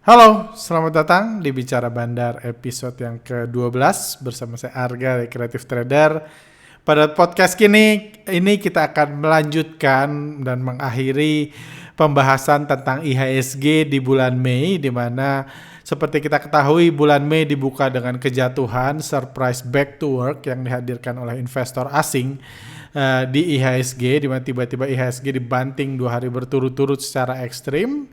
Halo, selamat datang di Bicara Bandar episode yang ke-12 bersama saya Arga dari Creative Trader. Pada podcast ini kita akan melanjutkan dan mengakhiri pembahasan tentang IHSG di bulan Mei, di mana seperti kita ketahui bulan Mei dibuka dengan kejatuhan surprise back to work yang dihadirkan oleh investor asing di IHSG, di mana tiba-tiba IHSG dibanting 2 hari berturut-turut secara ekstrim,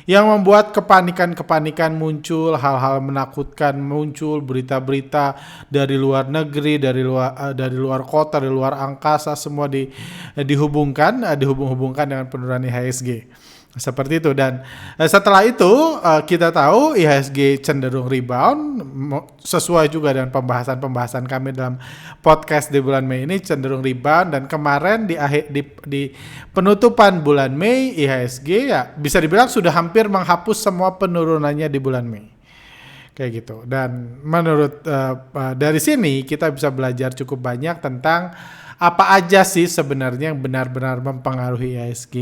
yang membuat kepanikan muncul, hal-hal menakutkan muncul, berita-berita dari luar negeri, dari luar kota, dari luar angkasa, semua dihubungkan dengan penurunan IHSG. Seperti itu, dan setelah itu kita tahu IHSG cenderung rebound, sesuai juga dengan pembahasan kami dalam podcast di bulan Mei ini, cenderung rebound. Dan kemarin di penutupan bulan Mei, IHSG ya bisa dibilang sudah hampir menghapus semua penurunannya di bulan Mei, kayak gitu. Dan menurut dari sini kita bisa belajar cukup banyak tentang apa aja sih sebenarnya yang benar-benar mempengaruhi IHSG,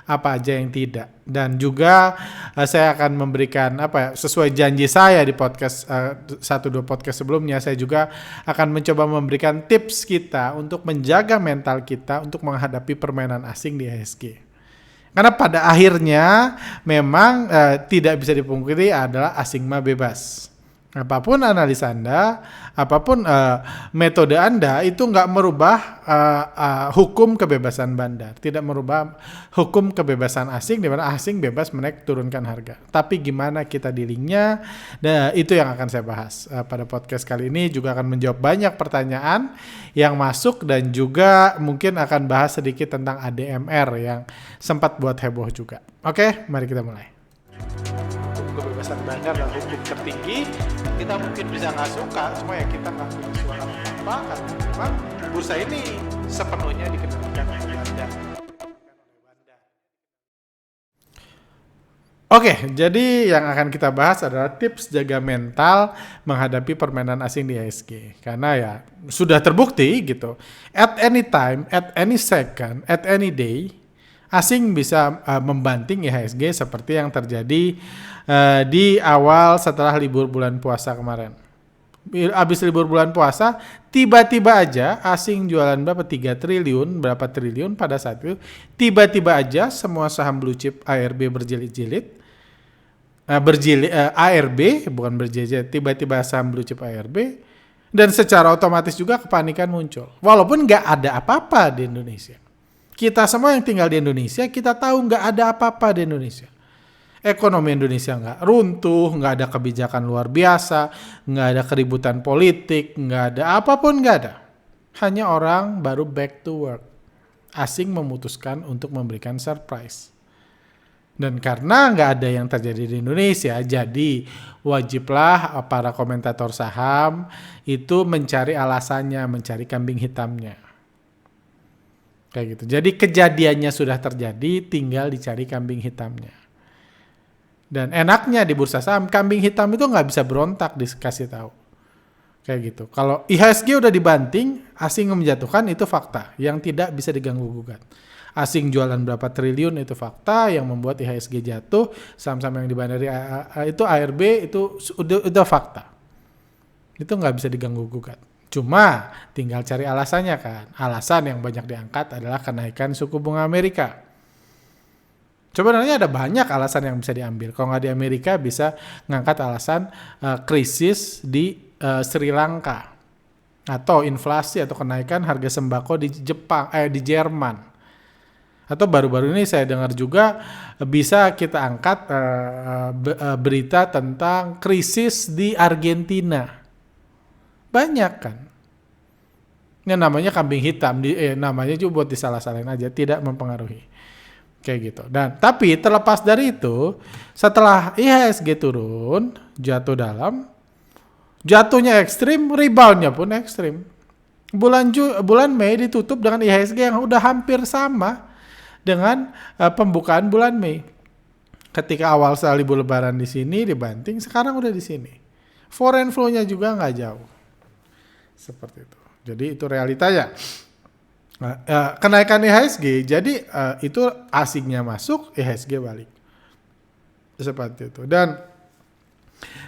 apa aja yang tidak. Dan juga saya akan memberikan sesuai janji saya di podcast 1-2 podcast sebelumnya, saya juga akan mencoba memberikan tips kita untuk menjaga mental kita untuk menghadapi permainan asing di IHSG. Karena pada akhirnya memang tidak bisa dipungkiri adalah asing mah bebas. Apapun analisa Anda, apapun metode Anda, itu nggak merubah hukum kebebasan bandar, tidak merubah hukum kebebasan asing, di mana asing bebas menaik turunkan harga. Tapi gimana kita dealingnya, itu yang akan saya bahas pada podcast kali ini. Juga akan menjawab banyak pertanyaan yang masuk, dan juga mungkin akan bahas sedikit tentang ADMR yang sempat buat heboh juga. Oke, mari kita mulai. Kebebasan bandar dan hukum tertinggi, kita mungkin bisa nggak suka, cuma ya kita nggak punya suara apa-apa, karena memang bursa ini sepenuhnya dikendalikan oleh bandar. Oke, jadi yang akan kita bahas adalah tips jaga mental menghadapi permainan asing di IHSG. Karena ya sudah terbukti gitu, at any time, at any second, at any day, asing bisa membanting IHSG seperti yang terjadi di awal setelah libur bulan puasa kemarin. Habis libur bulan puasa, tiba-tiba aja asing jualan berapa 3 triliun, berapa triliun pada saat itu. Tiba-tiba aja semua saham blue chip ARB berjilid-jilid. ARB bukan berjilid, tiba-tiba saham blue chip ARB, dan secara otomatis juga kepanikan muncul. Walaupun nggak ada apa-apa di Indonesia. Kita semua yang tinggal di Indonesia, kita tahu nggak ada apa-apa di Indonesia. Ekonomi Indonesia nggak runtuh, nggak ada kebijakan luar biasa, nggak ada keributan politik, nggak ada apapun, nggak ada. Hanya orang baru back to work. Asing memutuskan untuk memberikan surprise. Dan karena nggak ada yang terjadi di Indonesia, jadi wajiblah para komentator saham itu mencari alasannya, mencari kambing hitamnya. Kayak gitu. Jadi kejadiannya sudah terjadi, tinggal dicari kambing hitamnya. Dan enaknya di bursa saham, kambing hitam itu nggak bisa berontak dikasih tahu. Kayak gitu. Kalau IHSG udah dibanting, asing menjatuhkan, itu fakta yang tidak bisa diganggu gugat. Asing jualan berapa triliun, itu fakta yang membuat IHSG jatuh. Saham-saham yang dibandari itu ARB, itu udah fakta. Itu nggak bisa diganggu gugat. Cuma tinggal cari alasannya kan. Alasan yang banyak diangkat adalah kenaikan suku bunga Amerika. Sebenarnya ada banyak alasan yang bisa diambil. Kalau nggak di Amerika, bisa ngangkat alasan krisis di Sri Lanka, atau inflasi atau kenaikan harga sembako di Jerman. Atau baru-baru ini saya dengar juga bisa kita angkat berita tentang krisis di Argentina. Banyak kan. Ini namanya kambing hitam, namanya juga buat disalah-salahin aja, tidak mempengaruhi. Kayak gitu. Dan tapi terlepas dari itu, setelah IHSG turun, jatuhnya ekstrim, reboundnya pun ekstrim. Bulan Mei ditutup dengan IHSG yang udah hampir sama dengan pembukaan bulan Mei. Ketika awal sekali libur lebaran di sini dibanting, sekarang udah di sini. Foreign flow-nya juga nggak jauh. Seperti itu. Jadi itu realitanya. Kenaikan IHSG, jadi itu asingnya masuk, IHSG balik. Seperti itu. Dan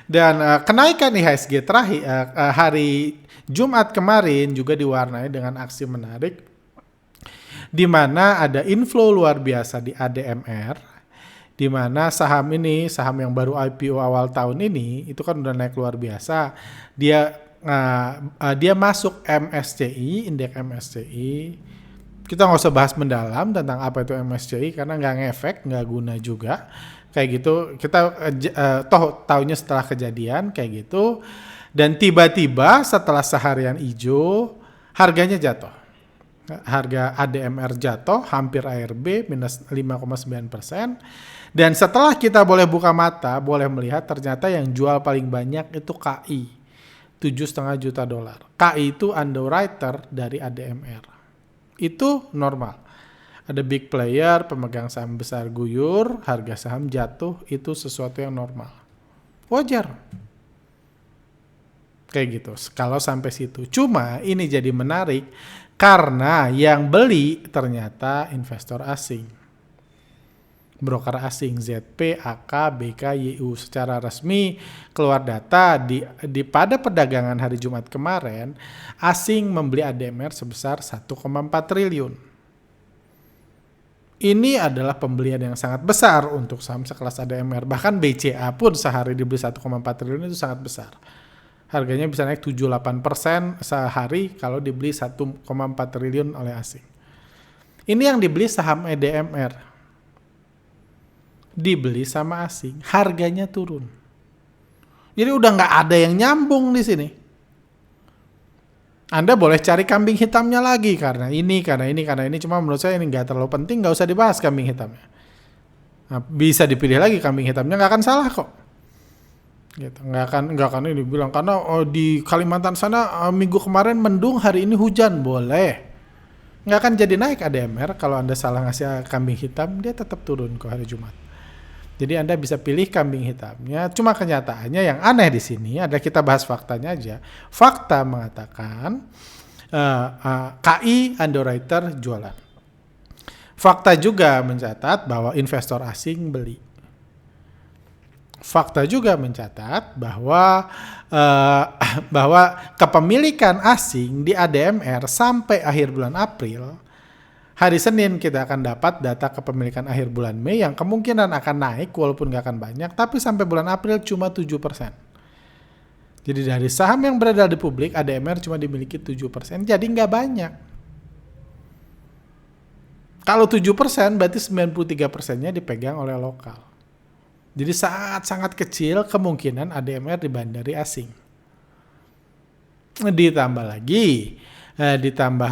Dan kenaikan IHSG terakhir hari Jumat kemarin juga diwarnai dengan aksi menarik di mana ada inflow luar biasa di ADMR, di mana saham ini, saham yang baru IPO awal tahun ini, itu kan udah naik luar biasa. Dia masuk MSCI, indeks MSCI. Kita nggak usah bahas mendalam tentang apa itu MSCI karena nggak ngefek, nggak guna juga. Kayak gitu, kita toh tahunya setelah kejadian kayak gitu. Dan tiba-tiba setelah seharian hijau, harganya jatuh. Harga ADMR jatuh hampir ARB minus 5,9%. Dan setelah kita boleh buka mata, boleh melihat ternyata yang jual paling banyak itu KI. $7,5 juta. KI itu underwriter dari ADMR. Itu normal. Ada big player, pemegang saham besar guyur, harga saham jatuh, itu sesuatu yang normal. Wajar. Kayak gitu, kalau sampai situ. Cuma ini jadi menarik karena yang beli ternyata investor asing. Broker asing, ZP, AK, BK, YU. Secara resmi keluar data pada perdagangan hari Jumat kemarin, asing membeli ADMR sebesar 1,4 triliun. Ini adalah pembelian yang sangat besar untuk saham sekelas ADMR. Bahkan BCA pun sehari dibeli 1,4 triliun itu sangat besar. Harganya bisa naik 7-8% sehari kalau dibeli 1,4 triliun oleh asing. Ini yang dibeli saham ADMR. Dibeli sama asing, harganya turun. Jadi udah nggak ada yang nyambung di sini. Anda boleh cari kambing hitamnya lagi karena ini. Cuma menurut saya ini nggak terlalu penting, nggak usah dibahas kambing hitamnya. Nah, bisa dipilih lagi kambing hitamnya, nggak akan salah kok. Gitu. Nggak akan ini bilang karena di Kalimantan sana minggu kemarin mendung, hari ini hujan, boleh. Nggak akan jadi naik ADMR kalau Anda salah ngasih kambing hitam, dia tetap turun ke hari Jumat. Jadi Anda bisa pilih kambing hitamnya. Cuma kenyataannya yang aneh di sini adalah kita bahas faktanya aja. Fakta mengatakan KI underwriter jualan. Fakta juga mencatat bahwa investor asing beli. Fakta juga mencatat bahwa kepemilikan asing di ADMR sampai akhir bulan April. Hari Senin kita akan dapat data kepemilikan akhir bulan Mei yang kemungkinan akan naik walaupun nggak akan banyak, tapi sampai bulan April cuma 7%. Jadi dari saham yang beredar di publik, ADMR cuma dimiliki 7%, jadi nggak banyak. Kalau 7% berarti 93%-nya dipegang oleh lokal. Jadi sangat-sangat kecil kemungkinan ADMR dibandari asing. Ditambah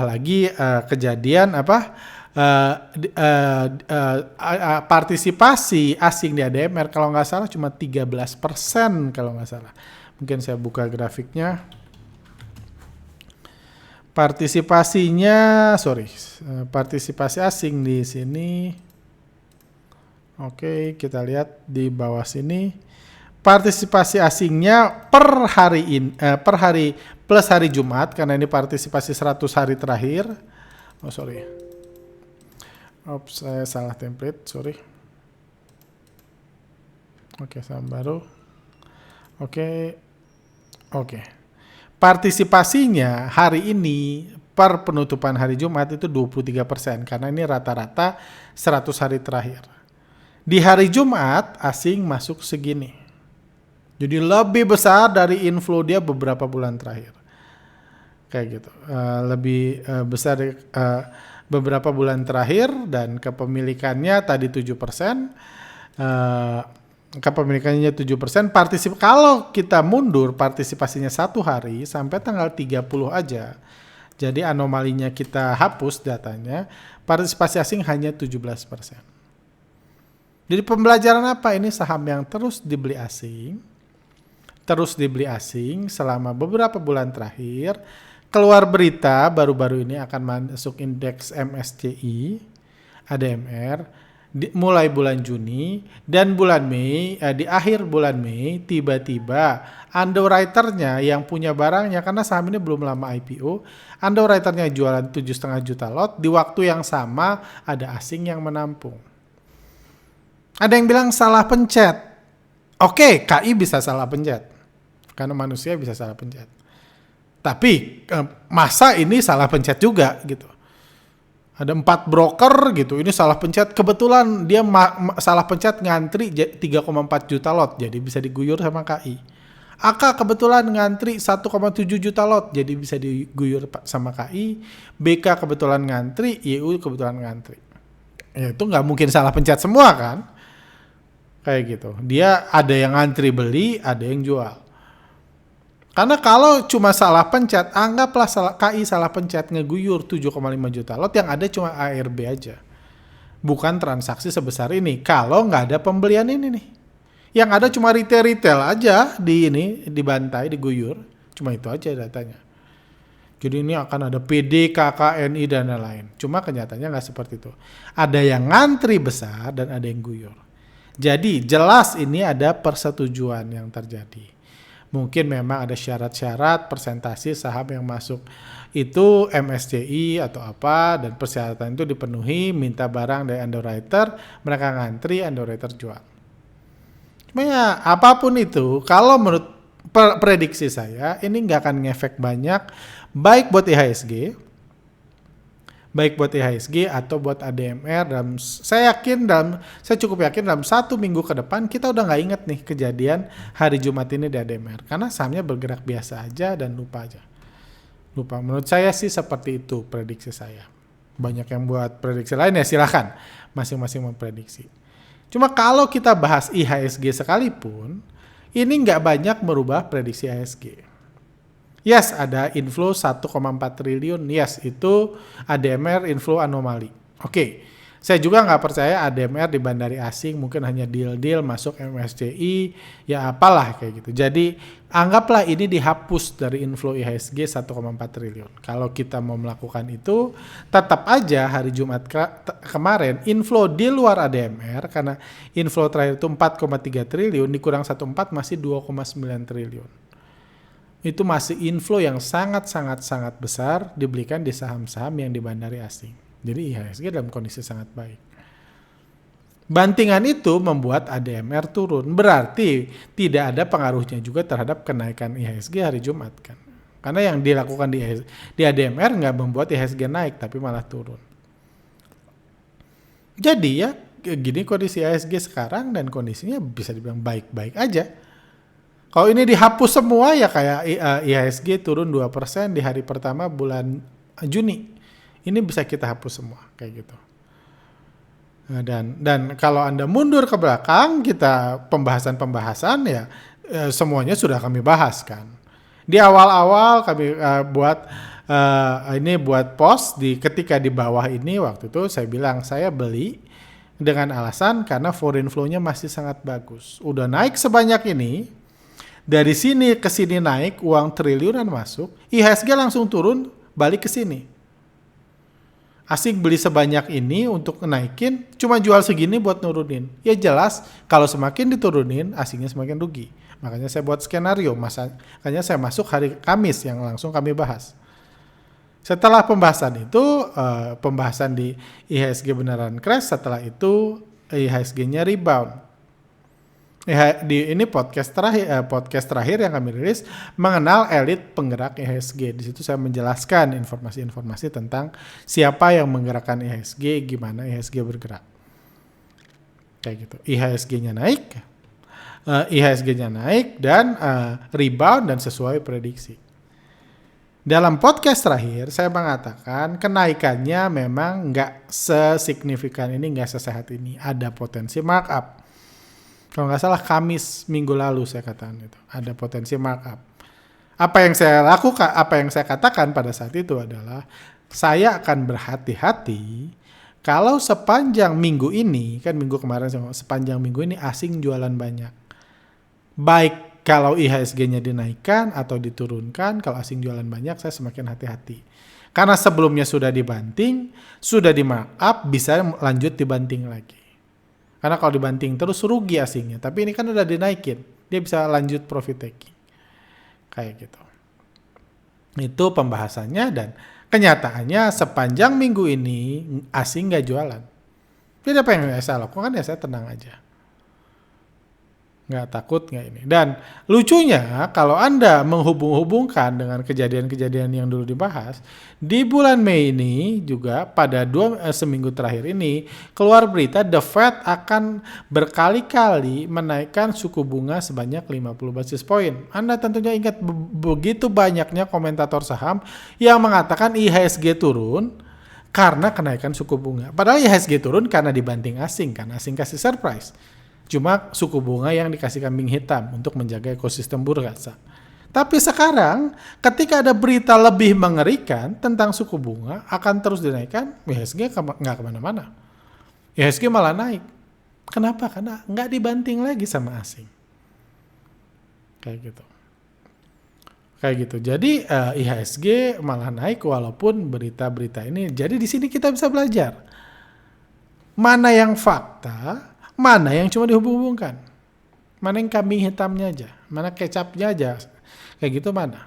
lagi kejadian partisipasi asing di ADMR kalau nggak salah cuma 13% kalau nggak salah. Mungkin saya buka grafiknya. Partisipasi asing di sini. Oke, kita lihat di bawah sini. Partisipasi asingnya per hari plus hari Jumat karena ini partisipasi 100 hari terakhir. Saya salah template, sorry. Oke, saham baru. Oke. Partisipasinya hari ini per penutupan hari Jumat itu 23% karena ini rata-rata 100 hari terakhir. Di hari Jumat asing masuk segini. Jadi lebih besar dari inflow dia beberapa bulan terakhir. Kayak gitu. Lebih besar dari beberapa bulan terakhir dan kepemilikannya tadi 7%. Kepemilikannya 7%. Kalau kita mundur partisipasinya 1 hari sampai tanggal 30 aja. Jadi anomalinya kita hapus datanya. Partisipasi asing hanya 17%. Jadi pembelajaran apa? Ini saham yang terus dibeli asing selama beberapa bulan terakhir. Keluar berita baru-baru ini akan masuk indeks MSCI ADMR mulai bulan Juni dan bulan Mei, di akhir bulan Mei tiba-tiba underwriternya yang punya barangnya, karena saham ini belum lama IPO, underwriternya jualan 7,5 juta lot, di waktu yang sama ada asing yang menampung. Ada yang bilang salah pencet. Oke, KI bisa salah pencet. Karena manusia bisa salah pencet. Tapi masa ini salah pencet juga gitu. Ada 4 broker gitu, ini salah pencet. Kebetulan dia salah pencet ngantri 3,4 juta lot, jadi bisa diguyur sama KI. AK kebetulan ngantri 1,7 juta lot, jadi bisa diguyur sama KI. BK kebetulan ngantri, YU kebetulan ngantri. Ya itu nggak mungkin salah pencet semua kan? Kayak gitu. Dia ada yang ngantri beli, ada yang jual. Karena kalau cuma salah pencet, anggaplah KI salah pencet ngeguyur 7,5 juta lot, yang ada cuma ARB aja. Bukan transaksi sebesar ini. Kalau nggak ada pembelian ini nih. Yang ada cuma retail aja dibantai, diguyur. Cuma itu aja datanya. Jadi ini akan ada PD, KKNI, dan lain-lain. Cuma kenyataannya nggak seperti itu. Ada yang ngantri besar dan ada yang guyur. Jadi jelas ini ada persetujuan yang terjadi. Mungkin memang ada syarat-syarat persentase saham yang masuk itu MSCI atau apa, dan persyaratan itu dipenuhi, minta barang dari underwriter, mereka ngantri, underwriter jual. Cuma ya apapun itu, kalau menurut prediksi saya ini nggak akan ngefek banyak, baik buat IHSG atau buat ADMR. Saya cukup yakin dalam 1 minggu ke depan kita udah nggak inget nih kejadian hari Jumat ini di ADMR, karena sahamnya bergerak biasa aja dan lupa. Menurut saya sih seperti itu prediksi saya. Banyak yang buat prediksi lain ya silakan, masing-masing memprediksi. Cuma kalau kita bahas IHSG sekalipun, ini nggak banyak merubah prediksi IHSG. Yes, ada inflow 1,4 triliun. Yes, itu ADMR inflow anomali. Oke, saya juga nggak percaya ADMR diban dari asing, mungkin hanya deal-deal masuk MSCI, ya apalah kayak gitu. Jadi anggaplah ini dihapus dari inflow IHSG 1,4 triliun. Kalau kita mau melakukan itu, tetap aja hari Jumat kemarin inflow di luar ADMR, karena inflow terakhir itu 4,3 triliun, dikurang 1,4 masih 2,9 triliun. Itu masih inflow yang sangat besar dibelikan di saham-saham yang diban dari asing. Jadi IHSG dalam kondisi sangat baik. Bantingan itu membuat ADMR turun. Berarti tidak ada pengaruhnya juga terhadap kenaikan IHSG hari Jumat kan. Karena yang dilakukan di ADMR nggak membuat IHSG naik, tapi malah turun. Jadi ya gini kondisi IHSG sekarang, dan kondisinya bisa dibilang baik-baik aja. Kalau ini dihapus semua ya kayak IHSG turun 2% di hari pertama bulan Juni. Ini bisa kita hapus semua kayak gitu. Dan kalau Anda mundur ke belakang, kita pembahasan ya semuanya sudah kami bahas kan. Di awal-awal kami buat post ketika di bawah ini, waktu itu saya bilang saya beli dengan alasan karena foreign flow-nya masih sangat bagus. Udah naik sebanyak ini. Dari sini ke sini naik, uang triliunan masuk, IHSG langsung turun, balik ke sini. Asing beli sebanyak ini untuk naikin, cuma jual segini buat nurunin. Ya jelas, kalau semakin diturunin, asingnya semakin rugi. Makanya saya buat skenario, makanya saya masuk hari Kamis yang langsung kami bahas. Setelah pembahasan itu, pembahasan di IHSG beneran crash, setelah itu IHSG-nya rebound. Ini podcast terakhir yang kami rilis mengenal elit penggerak IHSG. Di situ saya menjelaskan informasi-informasi tentang siapa yang menggerakkan IHSG, gimana IHSG bergerak. Kayak gitu. IHSG-nya naik dan rebound dan sesuai prediksi. Dalam podcast terakhir saya mengatakan kenaikannya memang nggak sesignifikan ini, nggak sesehat ini. Ada potensi markup. Kalau nggak salah Kamis minggu lalu saya katakan itu ada potensi markup. Apa yang saya katakan pada saat itu adalah saya akan berhati-hati kalau sepanjang minggu ini, kan minggu kemarin sepanjang minggu ini asing jualan banyak. Baik kalau IHSG-nya dinaikkan atau diturunkan, kalau asing jualan banyak saya semakin hati-hati. Karena sebelumnya sudah dibanting, sudah di markup, bisa lanjut dibanting lagi. Karena kalau dibanting terus rugi asingnya. Tapi ini kan udah dinaikin. Dia bisa lanjut profit taking. Kayak gitu. Itu pembahasannya, dan kenyataannya sepanjang minggu ini asing gak jualan. Jadi apa yang saya lakukan ya saya tenang aja. Nggak takut, nggak ini. Dan lucunya kalau Anda menghubung-hubungkan dengan kejadian-kejadian yang dulu dibahas, di bulan Mei ini juga pada seminggu terakhir ini keluar berita The Fed akan berkali-kali menaikkan suku bunga sebanyak 50 basis point. Anda tentunya ingat begitu banyaknya komentator saham yang mengatakan IHSG turun karena kenaikan suku bunga. Padahal IHSG turun karena dibanting asing, kan asing kasih surprise. Cuma suku bunga yang dikasih kambing hitam untuk menjaga ekosistem bursa. Tapi sekarang ketika ada berita lebih mengerikan tentang suku bunga akan terus dinaikkan, IHSG nggak kemana-mana. IHSG malah naik. Kenapa? Karena nggak dibanting lagi sama asing. Kayak gitu. Jadi IHSG malah naik walaupun berita-berita ini. Jadi di sini kita bisa belajar mana yang fakta, mana yang cuma dihubung-hubungkan, mana yang kambing hitamnya aja, mana kecapnya aja, kayak gitu mana.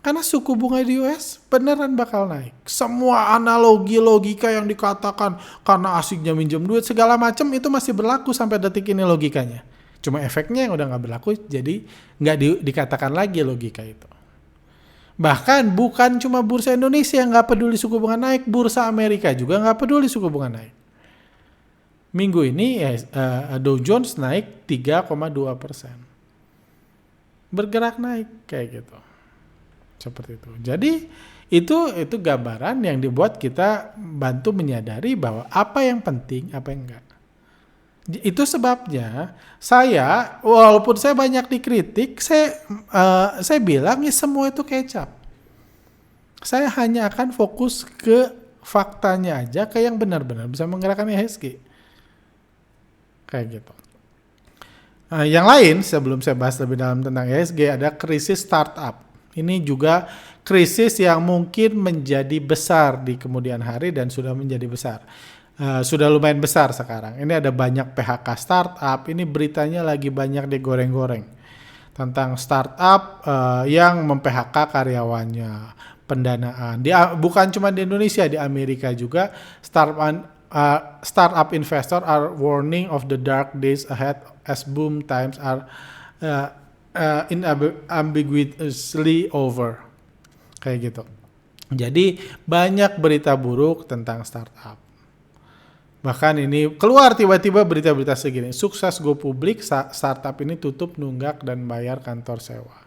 Karena suku bunga di US beneran bakal naik. Semua analogi logika yang dikatakan karena asiknya minjem duit segala macam itu masih berlaku sampai detik ini logikanya. Cuma efeknya yang udah nggak berlaku, jadi nggak dikatakan lagi logika itu. Bahkan bukan cuma bursa Indonesia yang nggak peduli suku bunga naik, bursa Amerika juga nggak peduli suku bunga naik. Minggu ini Dow Jones naik 3,2%. Bergerak naik kayak gitu. Seperti itu. Jadi itu gambaran yang dibuat kita bantu menyadari bahwa apa yang penting, apa yang enggak. Itu sebabnya saya, walaupun saya banyak dikritik, saya bilang ya semua itu kecap. Saya hanya akan fokus ke faktanya aja, ke yang benar-benar bisa menggerakkan IHSG. Kayak gitu. Yang lain sebelum saya bahas lebih dalam tentang IHSG ada krisis startup. Ini juga krisis yang mungkin menjadi besar di kemudian hari dan sudah menjadi besar. Sudah lumayan besar sekarang. Ini ada banyak PHK startup. Ini beritanya lagi banyak digoreng-goreng tentang startup yang mem-PHK karyawannya, pendanaan. Bukan cuma di Indonesia, di Amerika juga startup investor are warning of the dark days ahead as boom times are unambiguously over. Kayak gitu. Jadi banyak berita buruk tentang startup. Bahkan ini keluar tiba-tiba berita-berita segini. Sukses go publik, startup ini tutup, nunggak, dan bayar kantor sewa.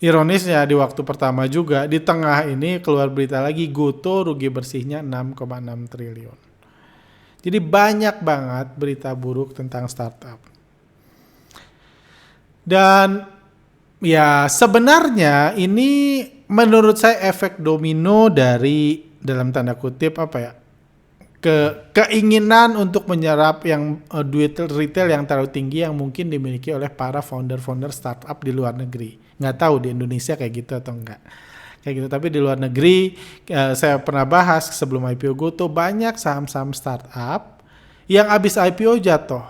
Ironisnya di waktu pertama juga, di tengah ini keluar berita lagi, Goto rugi bersihnya 6,6 triliun. Jadi banyak banget berita buruk tentang startup. Dan ya sebenarnya ini menurut saya efek domino dari dalam tanda kutip keinginan untuk menyerap yang duit retail yang terlalu tinggi yang mungkin dimiliki oleh para founder-founder startup di luar negeri. Nggak tahu di Indonesia kayak gitu atau enggak. Kayak gitu, tapi di luar negeri saya pernah bahas sebelum IPO Goto banyak saham-saham startup yang habis IPO jatuh.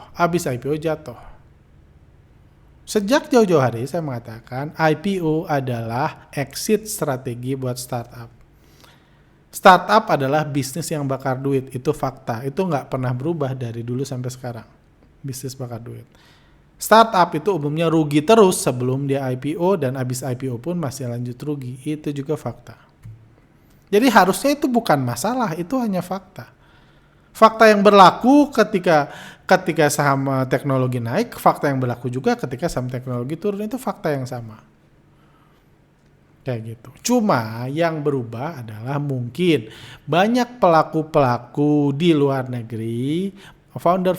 Sejak jauh-jauh hari saya mengatakan IPO adalah exit strategi buat startup. Startup adalah bisnis yang bakar duit, itu fakta. Itu nggak pernah berubah dari dulu sampai sekarang. Bisnis bakar duit. Startup itu umumnya rugi terus sebelum dia IPO dan abis IPO pun masih lanjut rugi. Itu juga fakta. Jadi harusnya itu bukan masalah, itu hanya fakta. Fakta yang berlaku ketika saham teknologi naik, fakta yang berlaku juga ketika saham teknologi turun, itu fakta yang sama. Kayak gitu. Cuma yang berubah adalah mungkin banyak pelaku-pelaku di luar negeri, founder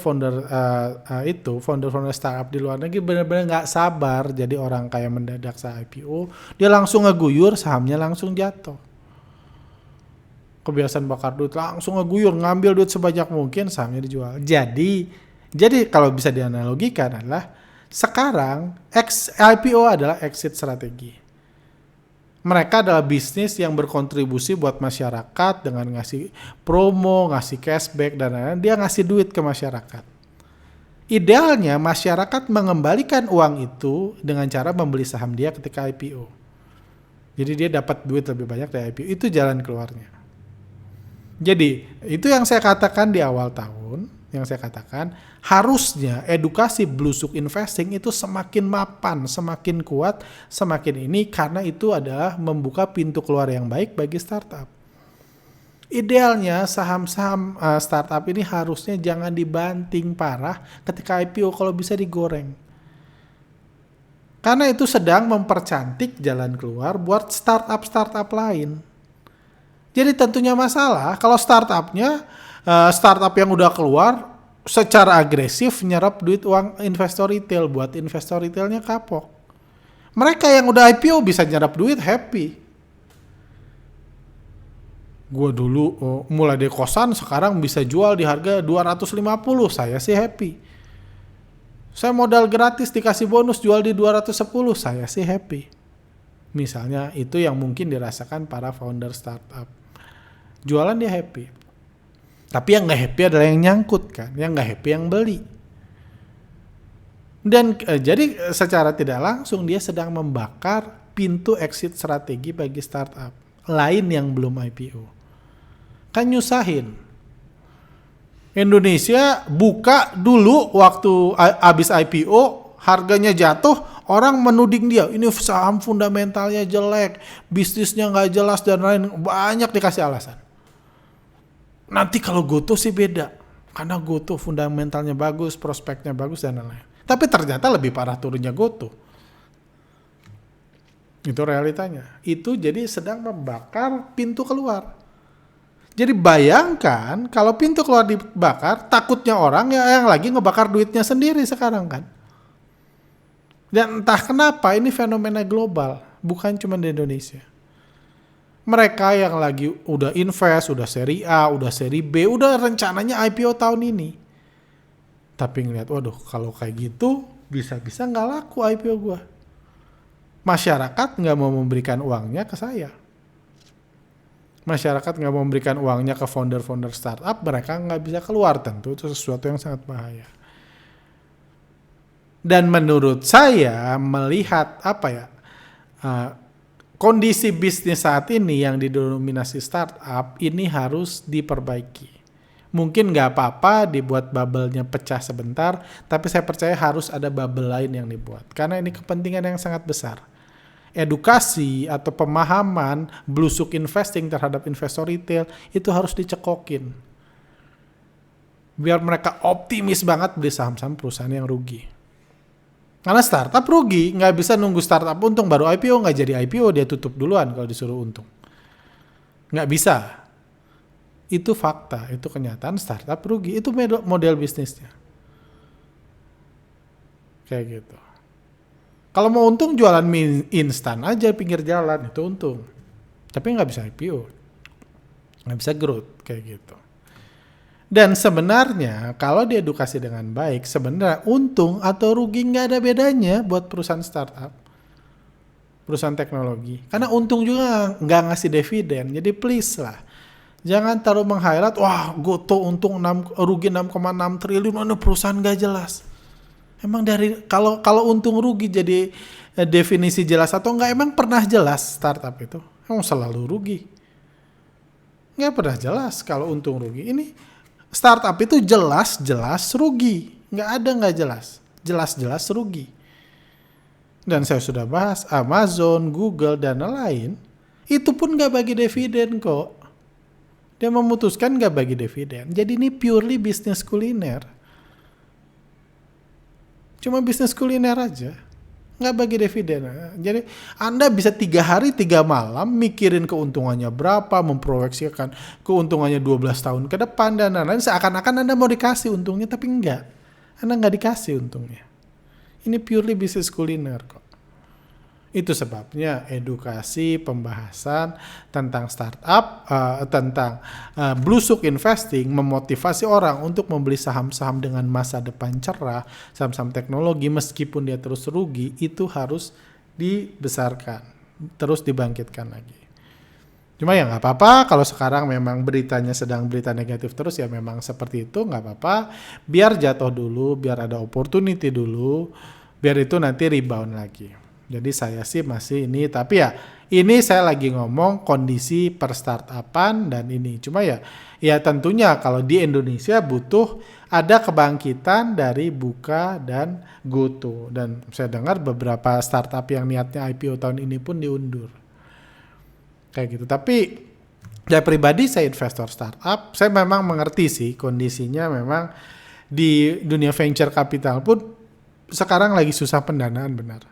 startup di luar negeri benar-benar nggak sabar jadi orang kaya mendadak saat IPO, dia langsung ngeguyur, sahamnya langsung jatuh. Kebiasaan bakar duit, langsung ngeguyur, ngambil duit sebanyak mungkin, sahamnya dijual. Jadi kalau bisa dianalogikan adalah sekarang IPO adalah exit strategi. Mereka adalah bisnis yang berkontribusi buat masyarakat dengan ngasih promo, ngasih cashback, dan lain-lain. Dia ngasih duit ke masyarakat. Idealnya masyarakat mengembalikan uang itu dengan cara membeli saham dia ketika IPO. Jadi dia dapat duit lebih banyak dari IPO. Itu jalan keluarnya. Jadi itu yang saya katakan di awal tahun. yang saya katakan, harusnya edukasi blusuk investing itu semakin mapan, semakin kuat, semakin ini, karena itu adalah membuka pintu keluar yang baik bagi startup. Idealnya saham-saham startup ini harusnya jangan dibanting parah ketika IPO, kalau bisa digoreng. Karena itu sedang mempercantik jalan keluar buat startup lain. Jadi tentunya masalah kalau startup yang udah keluar secara agresif nyerap duit uang investor retail, buat investor retailnya kapok. Mereka yang udah IPO bisa nyerap duit happy. Gue dulu mulai dari kosan, sekarang bisa jual di harga 250, saya sih happy. Saya modal gratis dikasih bonus jual di 210, saya sih happy. Misalnya itu yang mungkin dirasakan para founder startup. Jualan dia happy. Tapi yang gak happy adalah yang nyangkut kan. Yang gak happy yang beli. Dan jadi secara tidak langsung dia sedang membakar pintu exit strategi bagi startup lain yang belum IPO. Kan nyusahin. Indonesia buka dulu waktu abis IPO, harganya jatuh, orang menuding dia, ini saham fundamentalnya jelek, bisnisnya gak jelas dan lain, banyak dikasih alasan. Nanti kalau Goto sih beda, karena Goto fundamentalnya bagus, prospeknya bagus dan lain-lain. Tapi ternyata lebih parah turunnya Goto. Itu realitanya. Itu jadi sedang membakar pintu keluar. Jadi bayangkan kalau pintu keluar dibakar, takutnya orang yang lagi ngebakar duitnya sendiri sekarang kan. Dan entah kenapa ini fenomena global, bukan cuma di Indonesia. Mereka yang lagi udah invest, udah seri A, udah seri B, udah rencananya IPO tahun ini. Tapi ngeliat, waduh kalau kayak gitu bisa-bisa gak laku IPO gue. Masyarakat gak mau memberikan uangnya ke saya. Masyarakat gak mau memberikan uangnya ke founder-founder startup, mereka gak bisa keluar. Tentu itu sesuatu yang sangat bahaya. Dan menurut saya melihat kondisi bisnis saat ini yang didominasi startup ini harus diperbaiki. Mungkin nggak apa-apa dibuat bubble-nya pecah sebentar, tapi saya percaya harus ada bubble lain yang dibuat. Karena ini kepentingan yang sangat besar. Edukasi atau pemahaman blusuk investing terhadap investor retail itu harus dicekokin. Biar mereka optimis banget beli saham-saham perusahaan yang rugi. Karena startup rugi, nggak bisa nunggu startup untung baru IPO, nggak jadi IPO dia tutup duluan kalau disuruh untung. Nggak bisa. Itu fakta, itu kenyataan startup rugi, itu model bisnisnya. Kayak gitu. Kalau mau untung jualan mie instan aja pinggir jalan, itu untung. Tapi nggak bisa IPO, nggak bisa growth kayak gitu. Dan sebenarnya kalau diedukasi dengan baik, sebenarnya untung atau rugi nggak ada bedanya buat perusahaan startup, perusahaan teknologi. Karena untung juga nggak ngasih dividen, jadi please lah. Jangan taruh meng-highlight, wah Goto untung rugi 6,6 triliun, mana perusahaan nggak jelas. Emang dari kalau untung rugi jadi definisi jelas atau nggak, emang pernah jelas startup itu? Emang selalu rugi? Nggak pernah jelas kalau untung rugi. Ini startup itu jelas-jelas rugi. Nggak jelas. Jelas-jelas rugi. Dan saya sudah bahas Amazon, Google, dan lain. Itu pun nggak bagi dividen kok. Dia memutuskan nggak bagi dividen. Jadi ini purely bisnis kuliner. Cuma bisnis kuliner aja. Nggak bagi dividen. Jadi Anda bisa 3 hari 3 malam mikirin keuntungannya berapa, memproyeksikan keuntungannya 12 tahun ke depan dan lain-lain. Seakan-akan Anda mau dikasih untungnya, tapi enggak. Anda nggak dikasih untungnya. Ini purely bisnis kuliner kok. Itu sebabnya edukasi, pembahasan tentang startup, tentang blusuk investing, memotivasi orang untuk membeli saham-saham dengan masa depan cerah, saham-saham teknologi meskipun dia terus rugi, itu harus dibesarkan, terus dibangkitkan lagi. Cuma ya nggak apa-apa, kalau sekarang memang beritanya sedang berita negatif terus ya memang seperti itu, nggak apa-apa. Biar jatuh dulu, biar ada opportunity dulu, biar itu nanti rebound lagi. Jadi saya sih masih ini, tapi ya ini saya lagi ngomong kondisi per startupan dan ini. Cuma ya tentunya kalau di Indonesia butuh ada kebangkitan dari Buka dan Goto. Dan saya dengar beberapa startup yang niatnya IPO tahun ini pun diundur. Kayak gitu. Tapi saya pribadi, saya investor startup, saya memang mengerti sih kondisinya memang di dunia venture capital pun sekarang lagi susah pendanaan benar.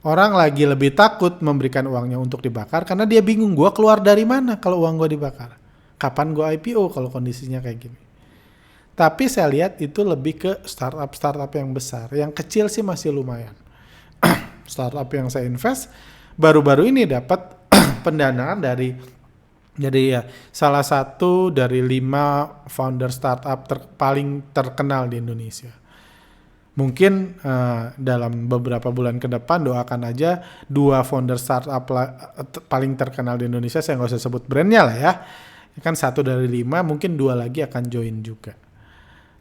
Orang lagi lebih takut memberikan uangnya untuk dibakar karena dia bingung, gue keluar dari mana kalau uang gue dibakar. Kapan gue IPO kalau kondisinya kayak gini. Tapi saya lihat itu lebih ke startup yang besar. Yang kecil sih masih lumayan. Startup yang saya invest baru-baru ini dapat pendanaan jadi ya salah satu dari 5 founder startup paling terkenal di Indonesia. Mungkin dalam beberapa bulan ke depan doakan aja 2 founder startup paling terkenal di Indonesia, saya nggak usah sebut brandnya lah ya. Kan 1 dari 5, mungkin 2 lagi akan join juga.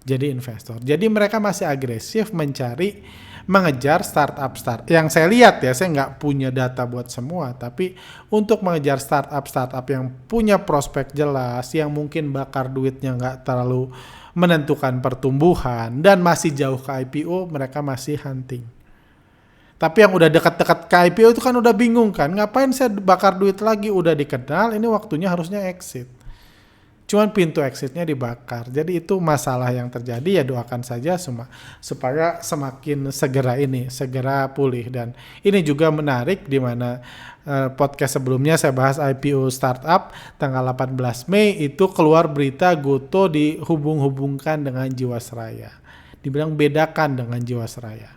Jadi investor. Jadi mereka masih agresif mengejar startup. Yang saya lihat ya, saya nggak punya data buat semua, tapi untuk mengejar startup yang punya prospek jelas, yang mungkin bakar duitnya nggak terlalu menentukan pertumbuhan, dan masih jauh ke IPO, mereka masih hunting. Tapi yang udah dekat-dekat ke IPO itu kan udah bingung kan, ngapain saya bakar duit lagi, udah dikenal, ini waktunya harusnya exit. Cuman pintu exitnya dibakar. Jadi itu masalah yang terjadi, ya doakan saja supaya semakin segera pulih. Dan ini juga menarik di mana podcast sebelumnya saya bahas IPO startup tanggal 18 Mei itu keluar berita Goto dihubung-hubungkan dengan Jiwasraya. Dibilang bedakan dengan Jiwasraya.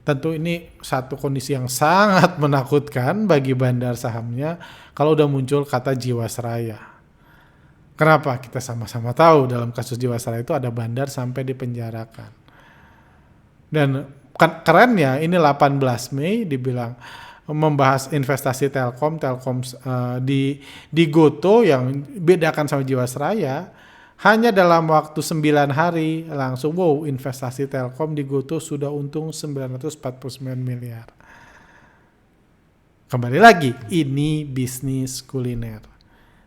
Tentu ini satu kondisi yang sangat menakutkan bagi bandar sahamnya kalau udah muncul kata Jiwasraya. Kenapa? Kita sama-sama tahu dalam kasus Jiwasraya itu ada bandar sampai dipenjarakan. Dan kerennya ini 18 Mei dibilang membahas investasi Telkom di Goto yang bedakan sama Jiwasraya, hanya dalam waktu 9 hari langsung investasi Telkom di Goto sudah untung 949 miliar. Kembali lagi, ini bisnis kuliner.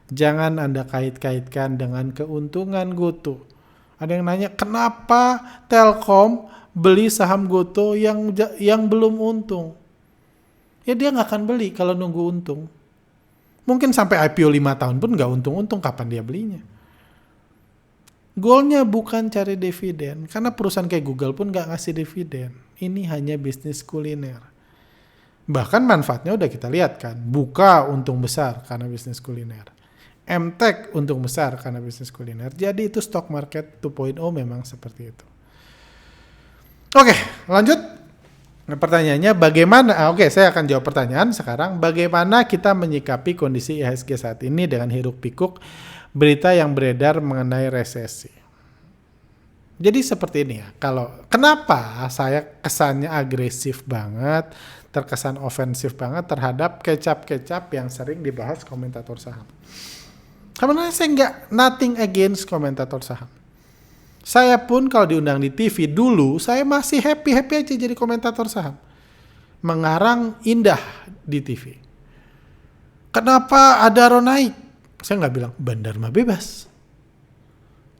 Jangan Anda kait-kaitkan dengan keuntungan Goto. Ada yang nanya, kenapa Telkom beli saham Goto yang belum untung? Ya dia nggak akan beli kalau nunggu untung. Mungkin sampai IPO 5 tahun pun nggak untung-untung, kapan dia belinya? Goalnya bukan cari dividen, karena perusahaan kayak Google pun nggak ngasih dividen. Ini hanya bisnis kuliner. Bahkan manfaatnya udah kita lihat kan, Buka untung besar karena bisnis kuliner. MTech untung besar karena bisnis kuliner. Jadi itu stock market 2.0 memang seperti itu. Oke, lanjut. Pertanyaannya bagaimana? Saya akan jawab pertanyaan sekarang. Bagaimana kita menyikapi kondisi IHSG saat ini dengan hiruk pikuk berita yang beredar mengenai resesi? Jadi seperti ini ya. Kenapa saya kesannya agresif banget, terkesan ofensif banget terhadap kecap-kecap yang sering dibahas komentator saham? Sebenarnya saya nothing against komentator saham. Saya pun kalau diundang di TV dulu, saya masih happy aja jadi komentator saham. Mengarang indah di TV. Kenapa Adaro naik? Saya nggak bilang, bandar mah bebas.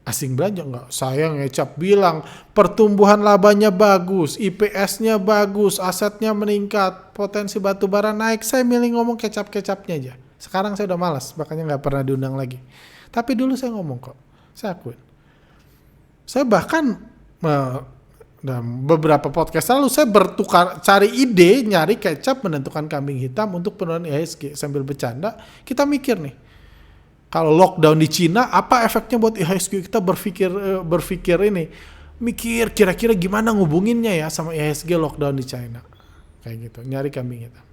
Asing belanja nggak? Saya ngecap bilang, pertumbuhan labanya bagus, IPS-nya bagus, asetnya meningkat, potensi batubara naik. Saya milih ngomong kecap-kecapnya aja. Sekarang saya udah malas, makanya nggak pernah diundang lagi. Tapi dulu saya ngomong kok, saya akuin. Saya bahkan dalam beberapa podcast lalu saya bertukar cari ide, nyari kecap menentukan kambing hitam untuk penurunan IHSG. Sambil bercanda, kita mikir nih, kalau lockdown di Cina, apa efeknya buat IHSG? Kita berpikir ini, mikir kira-kira gimana ngubunginnya ya sama IHSG lockdown di China. Kayak gitu, nyari kambing hitam.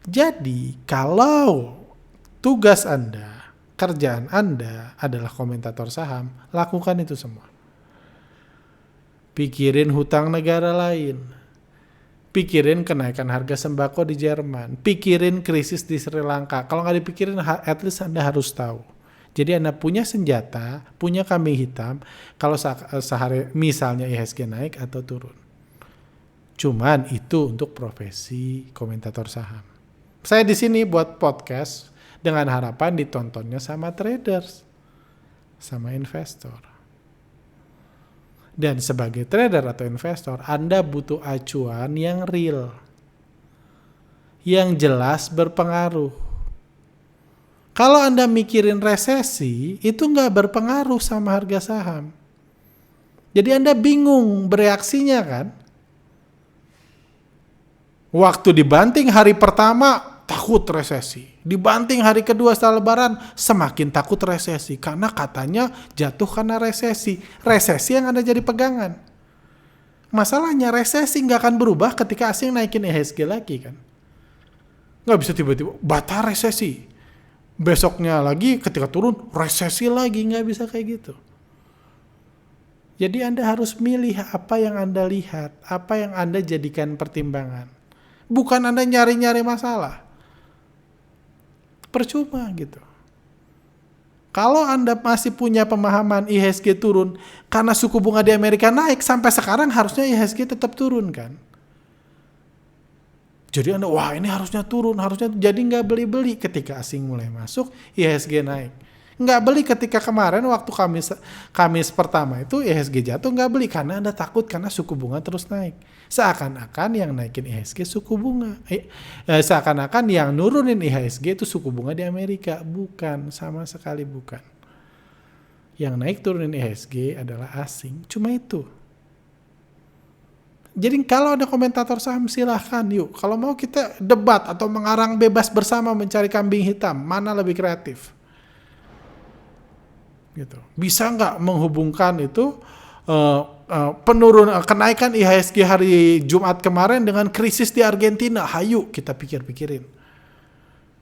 Jadi kalau tugas Anda, kerjaan Anda adalah komentator saham, lakukan itu semua. Pikirin hutang negara lain. Pikirin kenaikan harga sembako di Jerman. Pikirin krisis di Sri Lanka. Kalau nggak dipikirin, at least Anda harus tahu. Jadi Anda punya senjata, punya kambing hitam, kalau sehari misalnya IHSG naik atau turun. Cuman itu untuk profesi komentator saham. Saya di sini buat podcast dengan harapan ditontonnya sama traders, sama investor. Dan sebagai trader atau investor, Anda butuh acuan yang real, yang jelas berpengaruh. Kalau Anda mikirin resesi, itu nggak berpengaruh sama harga saham. Jadi Anda bingung bereaksinya kan? Waktu dibanting hari pertama, takut resesi. Dibanting hari kedua setelah lebaran, semakin takut resesi. Karena katanya jatuh karena resesi. Resesi yang Anda jadi pegangan. Masalahnya resesi nggak akan berubah ketika asing naikin IHSG lagi kan. Nggak bisa tiba-tiba, batal resesi. Besoknya lagi ketika turun, resesi lagi. Nggak bisa kayak gitu. Jadi Anda harus milih apa yang Anda lihat, apa yang Anda jadikan pertimbangan. Bukan Anda nyari-nyari masalah. Percuma gitu. Kalau Anda masih punya pemahaman IHSG turun karena suku bunga di Amerika naik, sampai sekarang harusnya IHSG tetap turun kan. Jadi Anda, wah ini harusnya turun, harusnya jadi nggak beli-beli ketika asing mulai masuk, IHSG naik. Nggak beli ketika kemarin waktu Kamis pertama itu IHSG jatuh, nggak beli karena Anda takut karena suku bunga terus naik. Seakan-akan yang naikin IHSG suku bunga. Seakan-akan yang nurunin IHSG itu suku bunga di Amerika. Bukan, sama sekali bukan. Yang naik turunin IHSG adalah asing. Cuma itu. Jadi kalau ada komentator saham silahkan yuk. Kalau mau kita debat atau mengarang bebas bersama mencari kambing hitam. Mana lebih kreatif? Gitu. Bisa nggak menghubungkan itu kenaikan IHSG hari Jumat kemarin dengan krisis di Argentina? Hayu kita pikir-pikirin.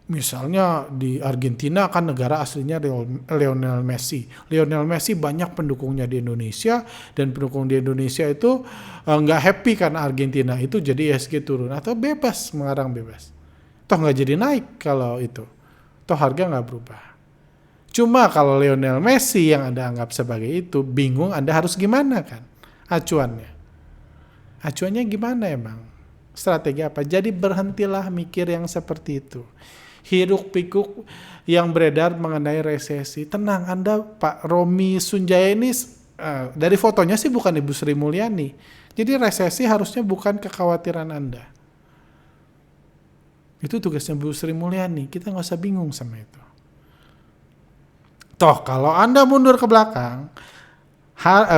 Misalnya di Argentina kan negara aslinya Lionel Messi. Lionel Messi banyak pendukungnya di Indonesia dan pendukung di Indonesia itu nggak happy karena Argentina itu jadi IHSG turun atau bebas mengarang bebas. Toh nggak jadi naik kalau itu. Toh harga nggak berubah. Cuma kalau Lionel Messi yang Anda anggap sebagai itu, bingung Anda harus gimana kan acuannya. Acuannya gimana emang? Strategi apa? Jadi berhentilah mikir yang seperti itu. Hiruk pikuk yang beredar mengenai resesi. Tenang Anda, Pak Romi Sunjaya ini dari fotonya sih bukan Ibu Sri Mulyani. Jadi resesi harusnya bukan kekhawatiran Anda. Itu tugasnya Bu Sri Mulyani. Kita nggak usah bingung sama itu. Toh kalau Anda mundur ke belakang,